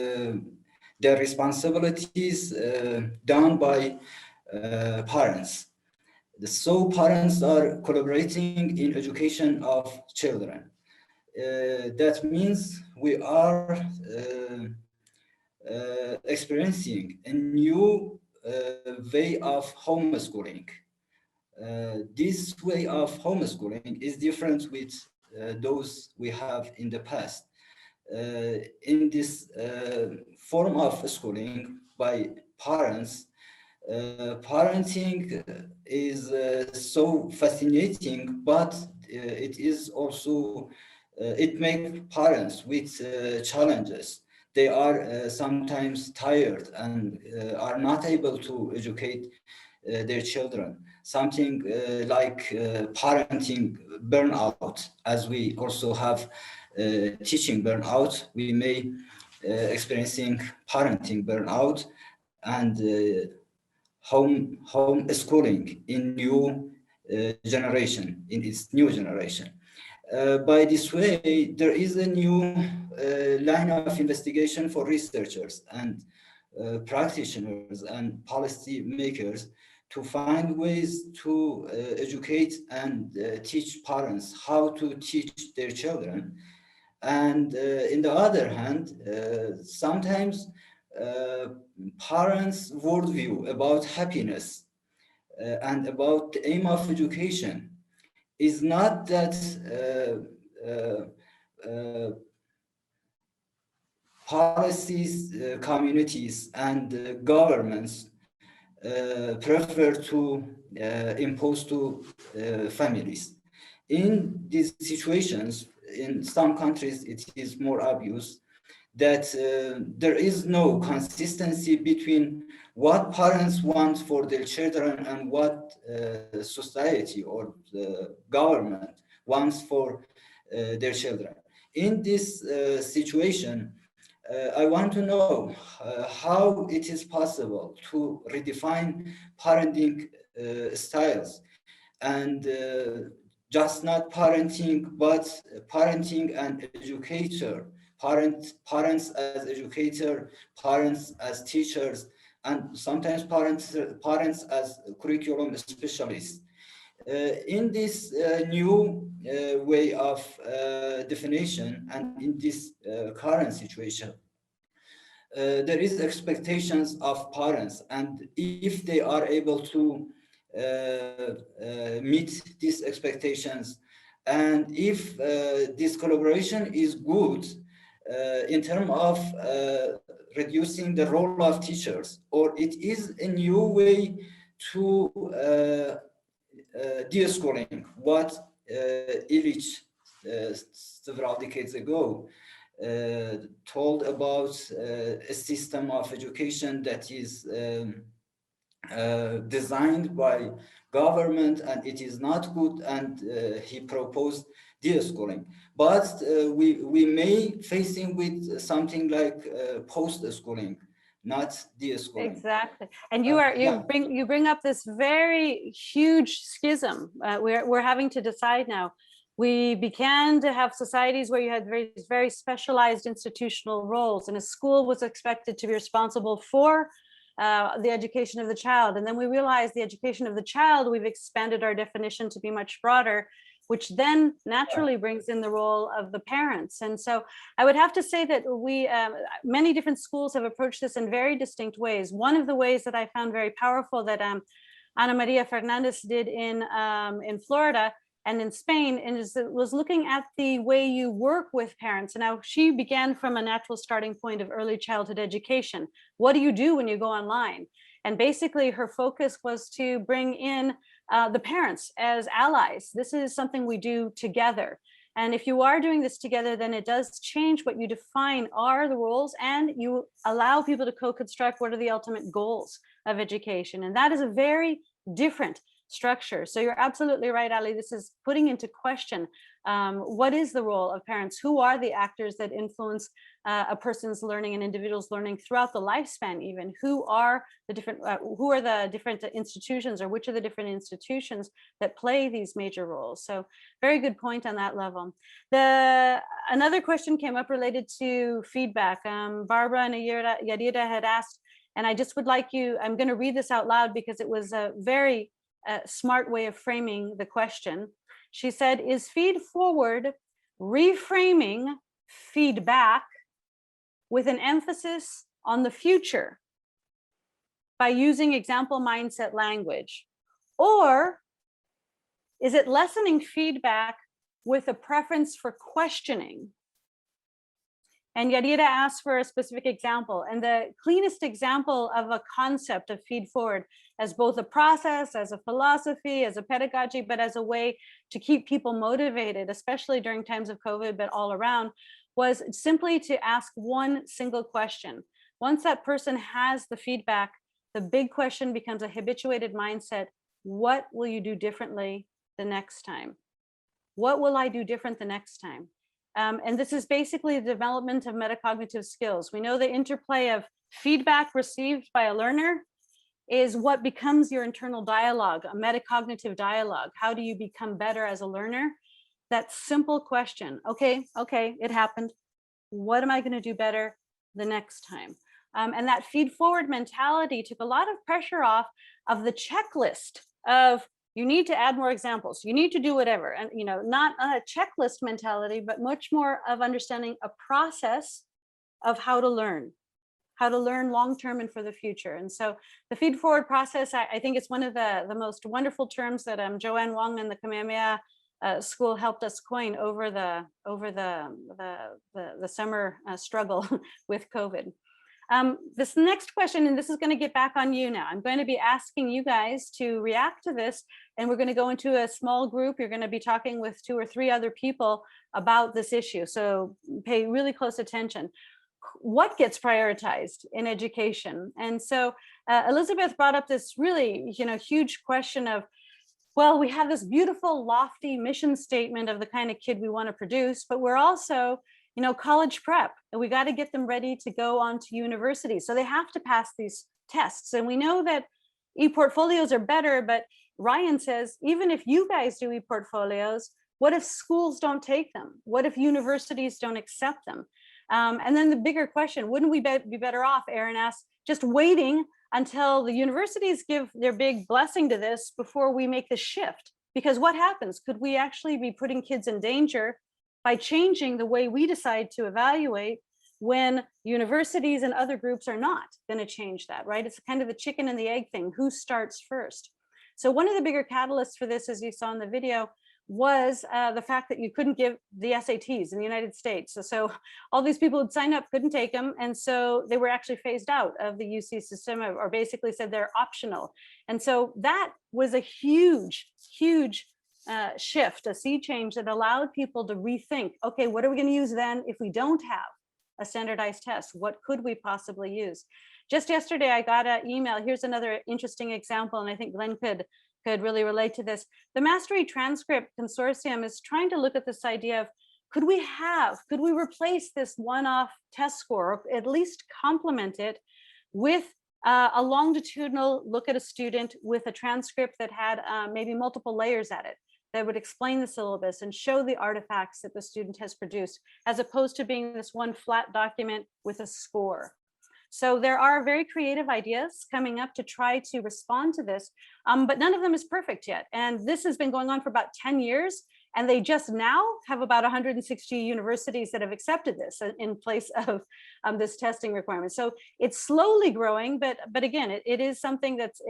their responsibilities done by parents. So parents are collaborating in education of children. That means we are experiencing a new way of homeschooling. This way of homeschooling is different with those we have in the past. In this form of schooling by parents, parenting is so fascinating, but it is also, it makes parents with challenges. They are sometimes tired and are not able to educate their children. Something like parenting burnout, as we also have teaching burnout, we may experiencing parenting burnout and home schooling in new generation, in its new generation. By this way, there is a new line of investigation for researchers and practitioners and policy makers to find ways to educate and teach parents how to teach their children. And in the other hand, sometimes parents' worldview about happiness and about the aim of education is not that policies, communities, and governments prefer to impose to families. In these situations, in some countries, it is more obvious that there is no consistency between what parents want for their children and what society or the government wants for their children. In this situation, I want to know how it is possible to redefine parenting styles and just not parenting, but parenting and educator, parents as educator, parents as teachers, and sometimes parents as curriculum specialists. In this new way of definition and in this current situation, there is expectations of parents, and if they are able to meet these expectations, and if this collaboration is good in terms of reducing the role of teachers, or it is a new way to de-schooling what Illich several decades ago told about a system of education that is designed by government and it is not good, and he proposed de-schooling. But we may facing with something like post-schooling, not de-schooling. Exactly, and you bring up this very huge schism. We're having to decide now. We began to have societies where you had very specialized institutional roles, and a school was expected to be responsible for the education of the child. And then we realized the education of the child, we've expanded our definition to be much broader, which then naturally brings in the role of the parents. And so I would have to say that many different schools have approached this in very distinct ways. One of the ways that I found very powerful that Ana Maria Fernandez did in Florida and in Spain was looking at the way you work with parents. And now she began from a natural starting point of early childhood education. What do you do when you go online? And basically her focus was to bring in the parents as allies. This is something we do together. And if you are doing this together, then it does change what you define are the roles, and you allow people to co-construct what are the ultimate goals of education. And that is a very different structure. So you're absolutely right, Ali. This is putting into question what is the role of parents? Who are the actors that influence a person's learning, an individual's learning throughout the lifespan? Even who are the different institutions, or which are the different institutions that play these major roles? So very good point on that level. Another question came up related to feedback. Barbara and Yadira had asked, and I just would like you. I'm going to read this out loud because it was a very smart way of framing the question. She said, is feed forward reframing feedback with an emphasis on the future by using example mindset language? Or is it lessening feedback with a preference for questioning? And Yadira asked for a specific example, and the cleanest example of a concept of feed forward as both a process, as a philosophy, as a pedagogy, but as a way to keep people motivated, especially during times of COVID, but all around, was simply to ask one single question. Once that person has the feedback, the big question becomes a habituated mindset. What will you do differently the next time? What will I do different the next time? And this is basically the development of metacognitive skills. We know the interplay of feedback received by a learner is what becomes your internal dialogue, a metacognitive dialogue. How do you become better as a learner? That simple question, okay, it happened. What am I going to do better the next time? And that feed forward mentality took a lot of pressure off of the checklist of, you need to add more examples, you need to do whatever. And, not a checklist mentality, but much more of understanding a process of how to learn long-term and for the future. And so the feed forward process, I think it's one of the most wonderful terms that Joanne Wong and the Kamehameha School helped us coin over the summer struggle with COVID. This next question, and this is going to get back on you now. I'm going to be asking you guys to react to this, and we're going to go into a small group. You're going to be talking with 2 or 3 other people about this issue. So pay really close attention. What gets prioritized in education? And so Elizabeth brought up this really, huge question of, well, we have this beautiful, lofty mission statement of the kind of kid we want to produce, but we're also college prep, and we got to get them ready to go on to university. So they have to pass these tests. And we know that e-portfolios are better, but Ryan says, even if you guys do e-portfolios, what if schools don't take them? What if universities don't accept them? And then the bigger question, wouldn't we be better off, Aaron asked, just waiting until the universities give their big blessing to this before we make the shift? Because what happens? Could we actually be putting kids in danger by changing the way we decide to evaluate when universities and other groups are not going to change that, right? It's kind of the chicken and the egg thing. Who starts first? So one of the bigger catalysts for this, as you saw in the video, was the fact that you couldn't give the SATs in the United States. So all these people who'd signed up couldn't take them. And so they were actually phased out of the UC system, or basically said they're optional. And so that was a huge, huge shift, a sea change that allowed people to rethink, okay, what are we going to use then if we don't have a standardized test? What could we possibly use? Just yesterday, I got an email. Here's another interesting example, and I think Glenn could really relate to this. The Mastery Transcript Consortium is trying to look at this idea of, could we replace this one-off test score, or at least complement it with a longitudinal look at a student with a transcript that had maybe multiple layers at it, that would explain the syllabus and show the artifacts that the student has produced, as opposed to being this one flat document with a score. So there are very creative ideas coming up to try to respond to this, but none of them is perfect yet. And this has been going on for about 10 years, and they just now have about 160 universities that have accepted this in place of this testing requirement. So it's slowly growing, but again, it is something that's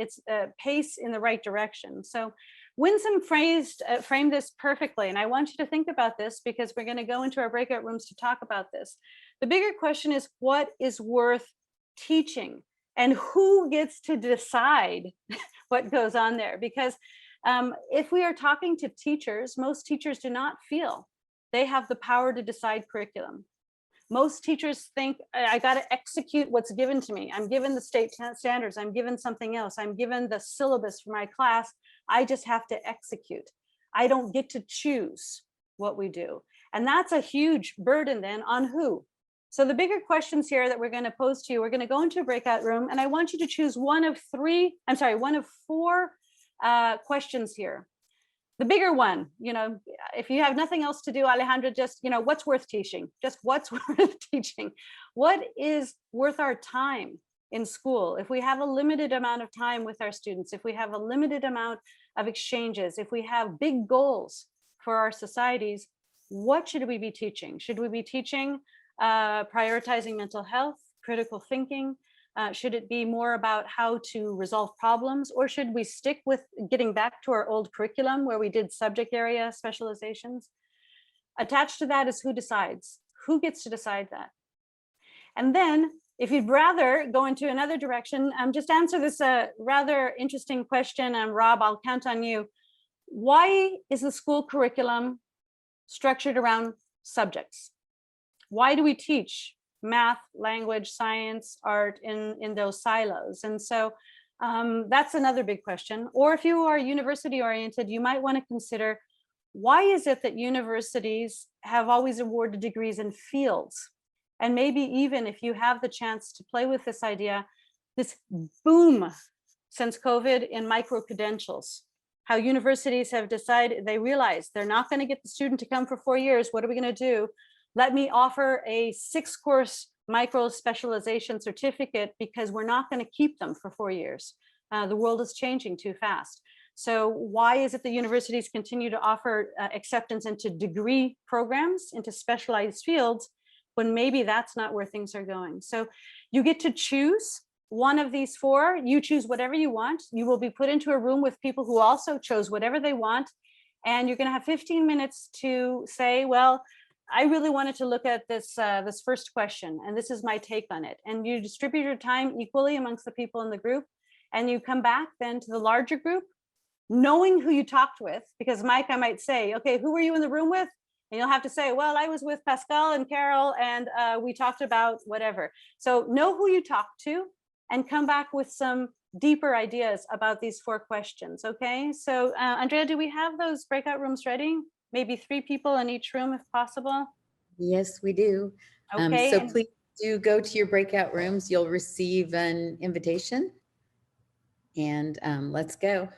pace in the right direction. So Winsome framed this perfectly, and I want you to think about this because we're going to go into our breakout rooms to talk about this. The bigger question is, what is worth teaching, and who gets to decide what goes on there? Because if we are talking to teachers, most teachers do not feel they have the power to decide curriculum. Most teachers think, I got to execute what's given to me. I'm given the state standards. I'm given something else. I'm given the syllabus for my class. I just have to execute. I don't get to choose what we do. And that's a huge burden then on who? So the bigger questions here that we're going to pose to you, we're going to go into a breakout room, and I want you to choose one of four questions here. The bigger one, if you have nothing else to do, Alejandra, just, what's worth teaching? Just what's worth teaching? What is worth our time in school? If we have a limited amount of time with our students, if we have a limited amount of exchanges, if we have big goals for our societies, what should we be teaching? Should we be teaching prioritizing mental health, critical thinking? Should it be more about how to resolve problems, or should we stick with getting back to our old curriculum where we did subject area specializations? Attached to that is who decides. Who gets to decide that? And then if you'd rather go into another direction, just answer this rather interesting question. Rob, I'll count on you. Why is the school curriculum structured around subjects? Why do we teach math, language, science, art in those silos? And so that's another big question. Or if you are university oriented, you might want to consider, why is it that universities have always awarded degrees in fields? And maybe even if you have the chance to play with this idea, this boom since COVID in micro-credentials, how universities have decided, they realize they're not going to get the student to come for 4 years. What are we going to do? Let me offer a 6-course micro specialization certificate, because we're not going to keep them for 4 years. The world is changing too fast. So why is it the universities continue to offer acceptance into degree programs, into specialized fields, when maybe that's not where things are going? So you get to choose one of these four. You choose whatever you want. You will be put into a room with people who also chose whatever they want. And you're going to have 15 minutes to say, well, I really wanted to look at this this first question, and this is my take on it. And you distribute your time equally amongst the people in the group, and you come back then to the larger group, knowing who you talked with, because Mike, I might say, okay, who were you in the room with? And you'll have to say, well, I was with Pascal and Carol, and we talked about whatever. So know who you talked to, and come back with some deeper ideas about these four questions, okay? So Andrea, do we have those breakout rooms ready? Maybe 3 people in each room if possible. Yes, we do. Okay. So please do go to your breakout rooms. You'll receive an invitation, and let's go.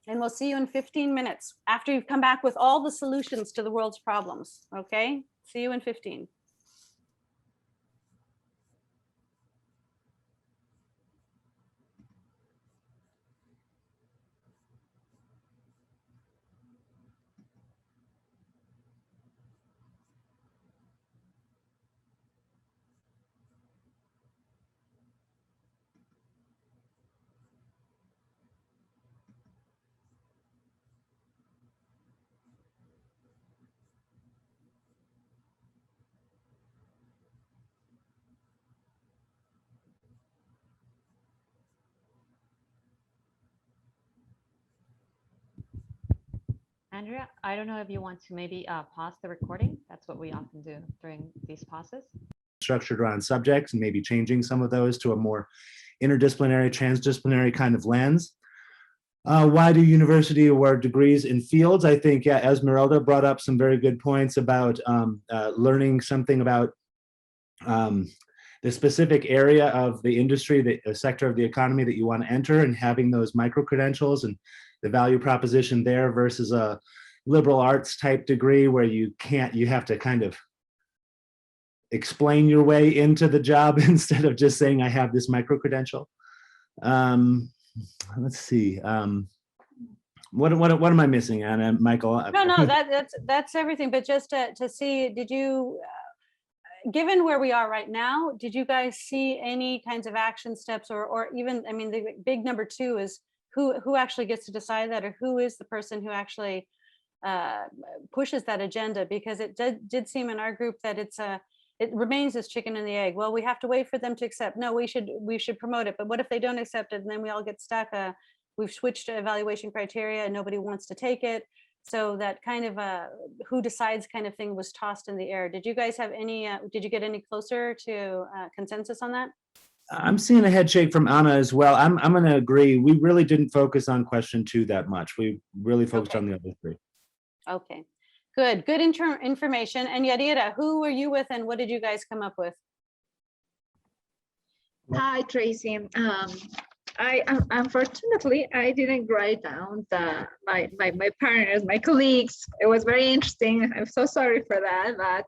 And we'll see you in 15 minutes after you've come back with all the solutions to the world's problems. Okay. See you in 15. Andrea, I don't know if you want to maybe pause the recording. That's what we often do during these pauses. Structured around subjects and maybe changing some of those to a more interdisciplinary, transdisciplinary kind of lens. Why do university award degrees in fields? I think Esmeralda brought up some very good points about learning something about the specific area of the industry, the sector of the economy that you want to enter, and having those micro credentials and the value proposition there versus a liberal arts type degree where you have to kind of explain your way into the job instead of just saying I have this micro credential. Let's see. What am I missing, Anna, Michael? No, that's everything. But just to see, did you, given where we are right now, did you guys see any kinds of action steps, or even, I mean, the big number two is who actually gets to decide that, or who is the person who actually pushes that agenda? Because it did seem in our group that it remains this chicken and the egg. Well, we have to wait for them to accept. No, we should promote it. But what if they don't accept it, and then we all get stuck? We've switched to evaluation criteria and nobody wants to take it. So that kind of who decides kind of thing was tossed in the air. Did you guys have any, did you get any closer to consensus on that? I'm seeing a head shake from Anna as well. I'm going to agree. We really didn't focus on question 2 that much. We really focused on the other 3. Okay, good information. And Yadira, who were you with and what did you guys come up with? Hi, Tracy. Unfortunately, I didn't write down my partners, my colleagues. It was very interesting. I'm so sorry for that, but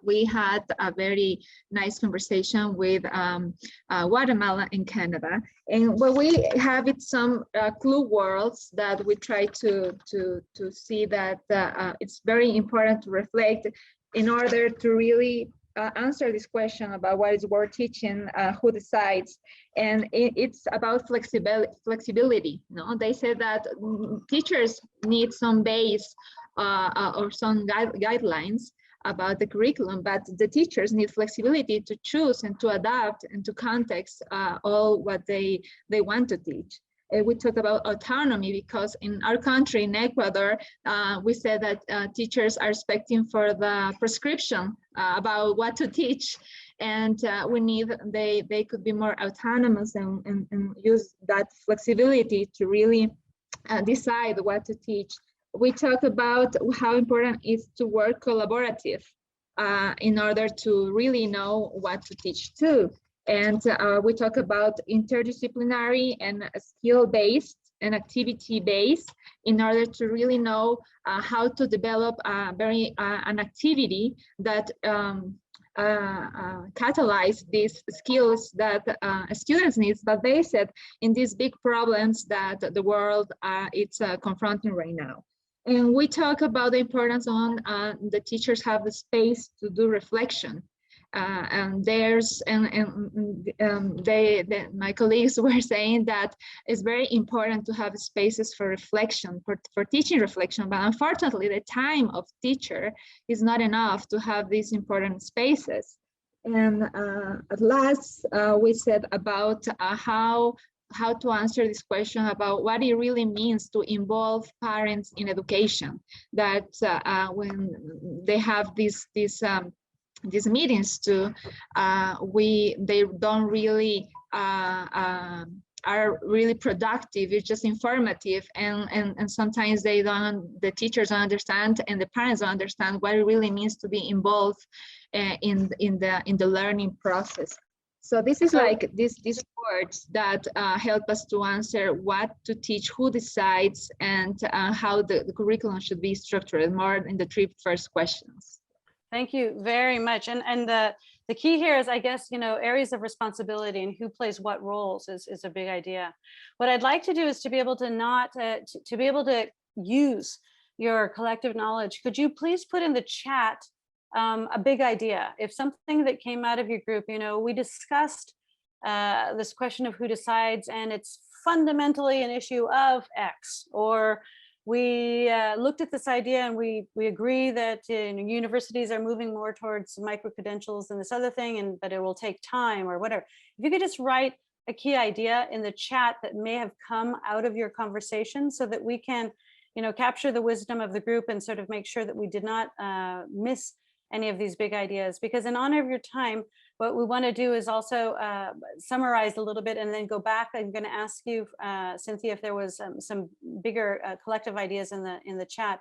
we had a very nice conversation with Guatemala and Canada. And what we have is some clue words that we try to see that it's very important to reflect in order to really answer this question about what is worth teaching, who decides, and it's about flexibility. No, they said that teachers need some base or some guidelines about the curriculum, but the teachers need flexibility to choose and to adapt and to context all what they want to teach. We talk about autonomy because in our country, in Ecuador, we said that teachers are expecting for the prescription about what to teach, and we need they could be more autonomous and use that flexibility to really decide what to teach. We talk about how important it is to work collaborative in order to really know what to teach too. And we talk about interdisciplinary and skill-based and activity-based in order to really know how to develop an activity that catalyze these skills that students need, but they said in these big problems that the world it's confronting right now. And we talk about the importance on the teachers have the space to do reflection. My colleagues were saying that it's very important to have spaces for reflection, for teaching reflection, but unfortunately the time of teacher is not enough to have these important spaces. And at last, we said about how to answer this question about what it really means to involve parents in education, that when they have these meetings too, they don't really are really productive. It's just informative, and sometimes the teachers don't understand and the parents don't understand what it really means to be involved in the learning process. So this is like these words that help us to answer what to teach, who decides, and how the curriculum should be structured more in the 3 first questions. Thank you very much. And the key here is, I guess, areas of responsibility and who plays what roles is a big idea. What I'd like to do is to be able to to be able to use your collective knowledge. Could you please put in the chat a big idea? If something that came out of your group, we discussed this question of who decides, and it's fundamentally an issue of X, or we looked at this idea and we agree that universities are moving more towards micro-credentials and this other thing, but it will take time or whatever. If you could just write a key idea in the chat that may have come out of your conversation so that we can capture the wisdom of the group and sort of make sure that we did not miss any of these big ideas. Because in honor of your time, what we want to do is also summarize a little bit and then go back. I'm going to ask you, Cynthia, if there was some bigger collective ideas in the chat.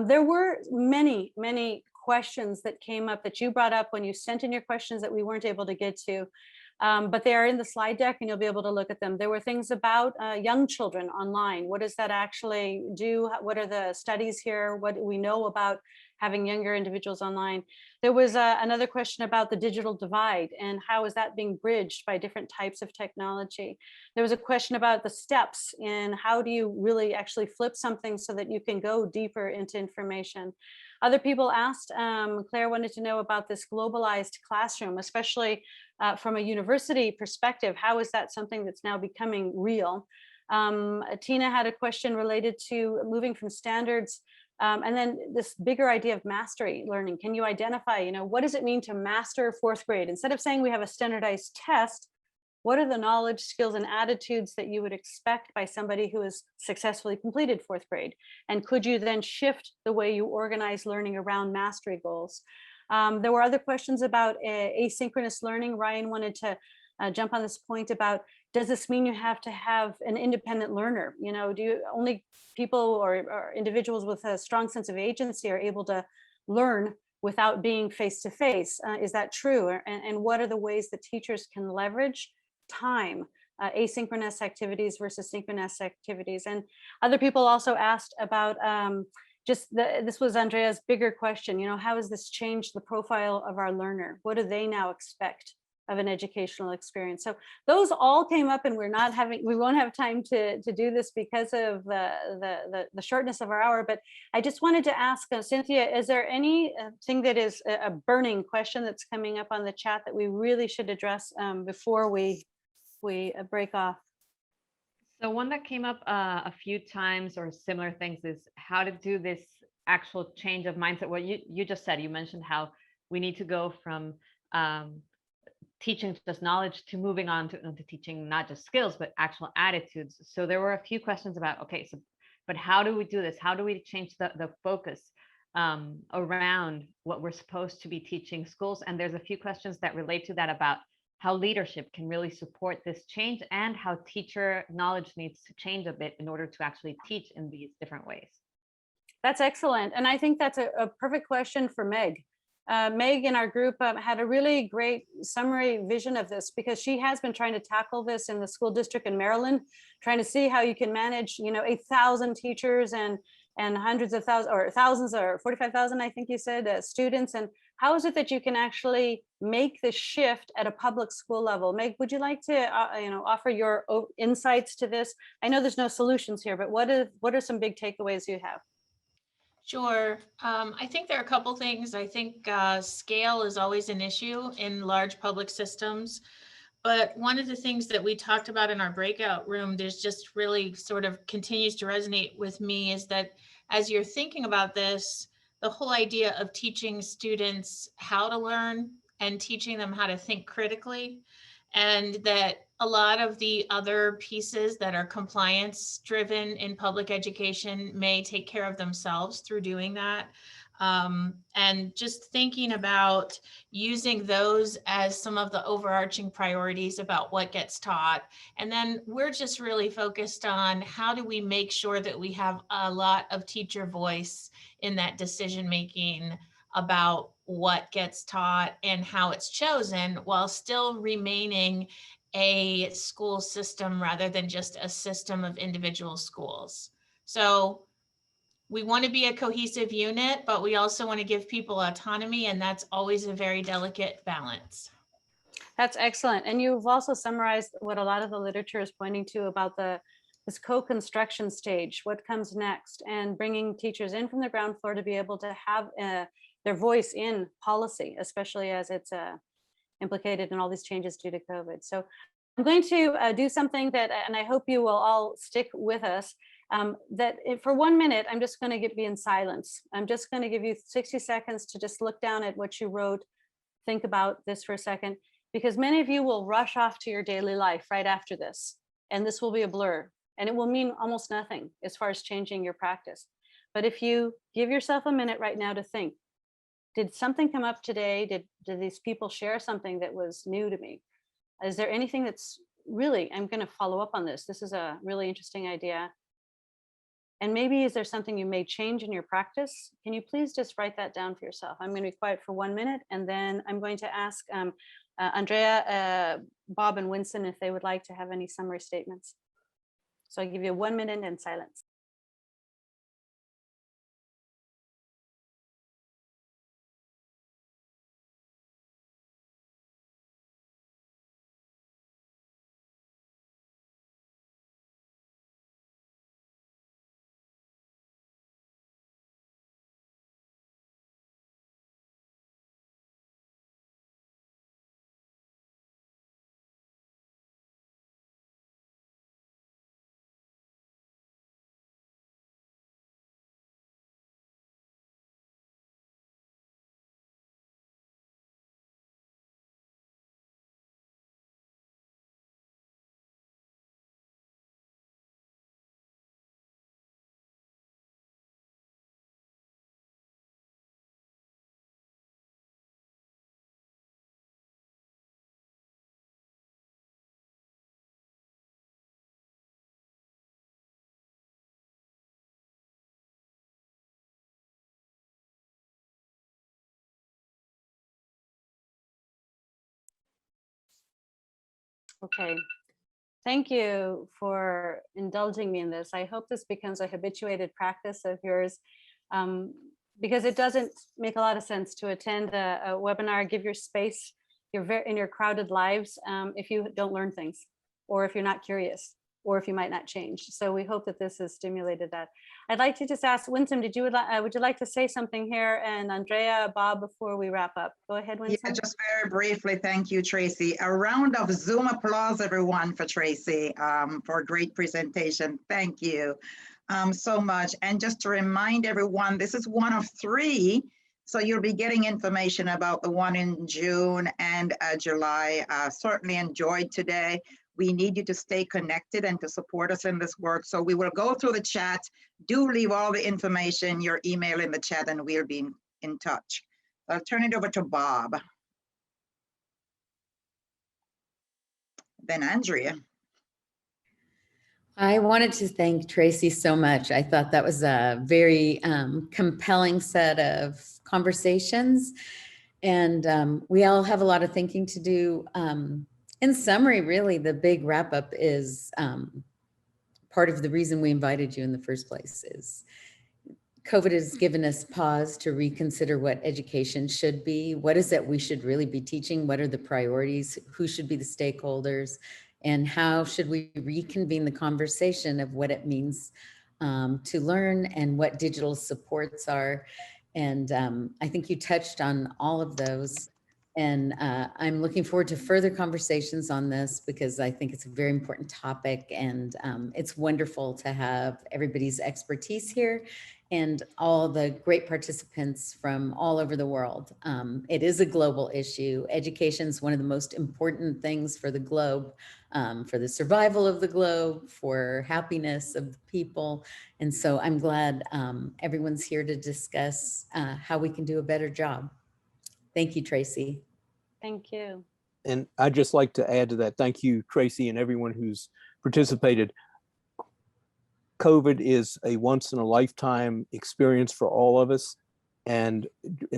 There were many questions that came up that you brought up when you sent in your questions that we weren't able to get to. But they are in the slide deck and you'll be able to look at them. There were things about young children online. What does that actually do? What are the studies here? What do we know about having younger individuals online? There was another question about the digital divide and how is that being bridged by different types of technology. There was a question about the steps and how do you really actually flip something so that you can go deeper into information. Other people asked, Claire wanted to know about this globalized classroom, especially from a university perspective. How is that something that's now becoming real? Tina had a question related to moving from standards and then this bigger idea of mastery learning. Can you identify, what does it mean to master fourth grade? Instead of saying we have a standardized test, what are the knowledge, skills, and attitudes that you would expect by somebody who has successfully completed fourth grade? And could you then shift the way you organize learning around mastery goals? There were other questions about asynchronous learning. Ryan wanted to jump on this point about, does this mean you have to have an independent learner? Do you only people or individuals with a strong sense of agency are able to learn without being face-to-face? Is that true? And what are the ways that teachers can leverage time, asynchronous activities versus synchronous activities? And other people also asked about this was Andrea's bigger question, how has this changed the profile of our learner? What do they now expect of an educational experience? So those all came up, and we won't have time to do this because of the shortness of our hour. But I just wanted to ask Cynthia, is there anything that is a burning question that's coming up on the chat that we really should address before we break off? So one that came up a few times or similar things is how to do this actual change of mindset. What you just said, you mentioned how we need to go from teaching just knowledge to moving on to teaching not just skills, but actual attitudes. So there were a few questions about, okay, but how do we do this? How do we change the focus around what we're supposed to be teaching schools? And there's a few questions that relate to that about how leadership can really support this change and how teacher knowledge needs to change a bit in order to actually teach in these different ways. That's excellent. And I think that's a perfect question for Meg. Meg in our group had a really great summary vision of this, because she has been trying to tackle this in the school district in Maryland, trying to see how you can manage, 8,000 teachers and hundreds of thousands or thousands or 45,000, I think you said, students. And how is it that you can actually make the shift at a public school level? Meg, would you like to offer your insights to this? I know there's no solutions here, but what are some big takeaways you have? Sure. I think there are a couple things. I think scale is always an issue in large public systems. But one of the things that we talked about in our breakout room, there's just really sort of continues to resonate with me, is that as you're thinking about this, the whole idea of teaching students how to learn and teaching them how to think critically, and that a lot of the other pieces that are compliance driven in public education may take care of themselves through doing that. And just thinking about using those as some of the overarching priorities about what gets taught. And then we're just really focused on how do we make sure that we have a lot of teacher voice in that decision-making about what gets taught and how it's chosen, while still remaining a school system rather than just a system of individual schools. So we want to be a cohesive unit, but we also want to give people autonomy, and that's always a very delicate balance. That's excellent. And you've also summarized what a lot of the literature is pointing to about this co-construction stage, what comes next, and bringing teachers in from the ground floor to be able to have their voice in policy, especially as it's implicated in all these changes due to COVID. So I'm going to do something that, and I hope you will all stick with us, for 1 minute, I'm just going to be in silence. I'm just going to give you 60 seconds to just look down at what you wrote, think about this for a second, because many of you will rush off to your daily life right after this, and this will be a blur. and it will mean almost nothing as far as changing your practice. But if you give yourself a minute right now to think, did something come up today? Did these people share something that was new to me? Is there anything that's really, I'm going to follow up on this. This is a really interesting idea. And maybe is there something you may change in your practice? Can you please just write that down for yourself? I'm going to be quiet for 1 minute, and then I'm going to ask Andrea, Bob, and Winston if they would like to have any summary statements. So I'll give you 1 minute in silence. Okay. Thank you for indulging me in this. I hope this becomes a habituated practice of yours, because it doesn't make a lot of sense to attend a webinar, give your space, in your crowded lives, if you don't learn things, or if you're not curious, or if you might not change. So we hope that this has stimulated that. I'd like to just ask Winston, would you like to say something here? And Andrea, Bob, before we wrap up, go ahead, Winston. Yeah, just very briefly, thank you, Tracey. A round of Zoom applause, everyone, for Tracey, for a great presentation. Thank you so much. And just to remind everyone, this is one of 3. So you'll be getting information about the one in June and July. Certainly enjoyed today. We need you to stay connected and to support us in this work. So we will go through the chat. Do leave all the information, your email in the chat, and we'll be in touch. I'll turn it over to Bob. Then Andrea. I wanted to thank Tracey so much. I thought that was a very compelling set of conversations, and we all have a lot of thinking to do. In summary, really, the big wrap up is part of the reason we invited you in the first place. Is COVID has given us pause to reconsider what education should be. What is it we should really be teaching? What are the priorities? Who should be the stakeholders? And how should we reconvene the conversation of what it means to learn and what digital supports are? And I think you touched on all of those. And I'm looking forward to further conversations on this because I think it's a very important topic, and it's wonderful to have everybody's expertise here and all the great participants from all over the world. It is a global issue. Education is one of the most important things for the globe, for the survival of the globe, for happiness of the people. And so I'm glad everyone's here to discuss how we can do a better job. Thank you, Tracey. Thank you. And I'd just like to add to that. Thank you, Tracey, and everyone who's participated. COVID is a once in a lifetime experience for all of us. And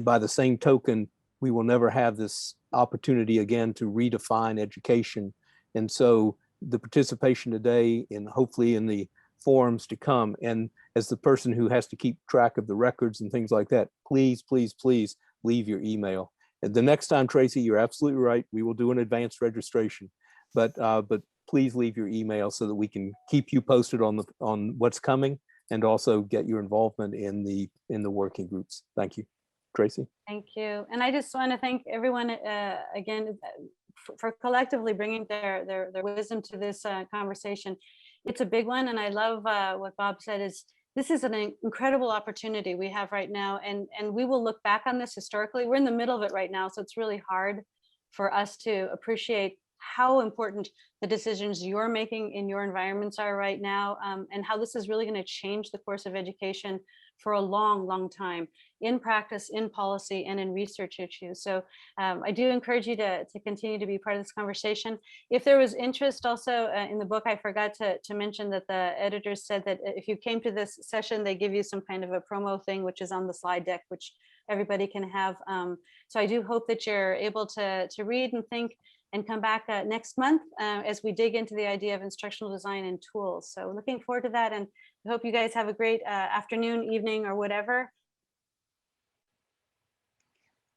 by the same token, we will never have this opportunity again to redefine education. And so the participation today, and hopefully in the forums to come, and as the person who has to keep track of the records and things like that, please, please, please leave your email. And the next time, Tracey, you're absolutely right. We will do an advanced registration, but please leave your email so that we can keep you posted on what's coming and also get your involvement in the working groups. Thank you, Tracey. Thank you. And I just want to thank everyone again for collectively bringing their wisdom to this conversation. It's a big one. And I love what Bob said is, this is an incredible opportunity we have right now. And we will look back on this historically. We're in the middle of it right now. So it's really hard for us to appreciate how important the decisions you're making in your environments are right now, and how this is really going to change the course of education for a long, long time, in practice, in policy, and in research issues. So I do encourage you to continue to be part of this conversation. If there was interest also in the book, I forgot to mention that the editors said that if you came to this session, they give you some kind of a promo thing, which is on the slide deck, which everybody can have. So I do hope that you're able to read and think and come back next month as we dig into the idea of instructional design and tools. So looking forward to that, and I hope you guys have a great afternoon, evening, or whatever.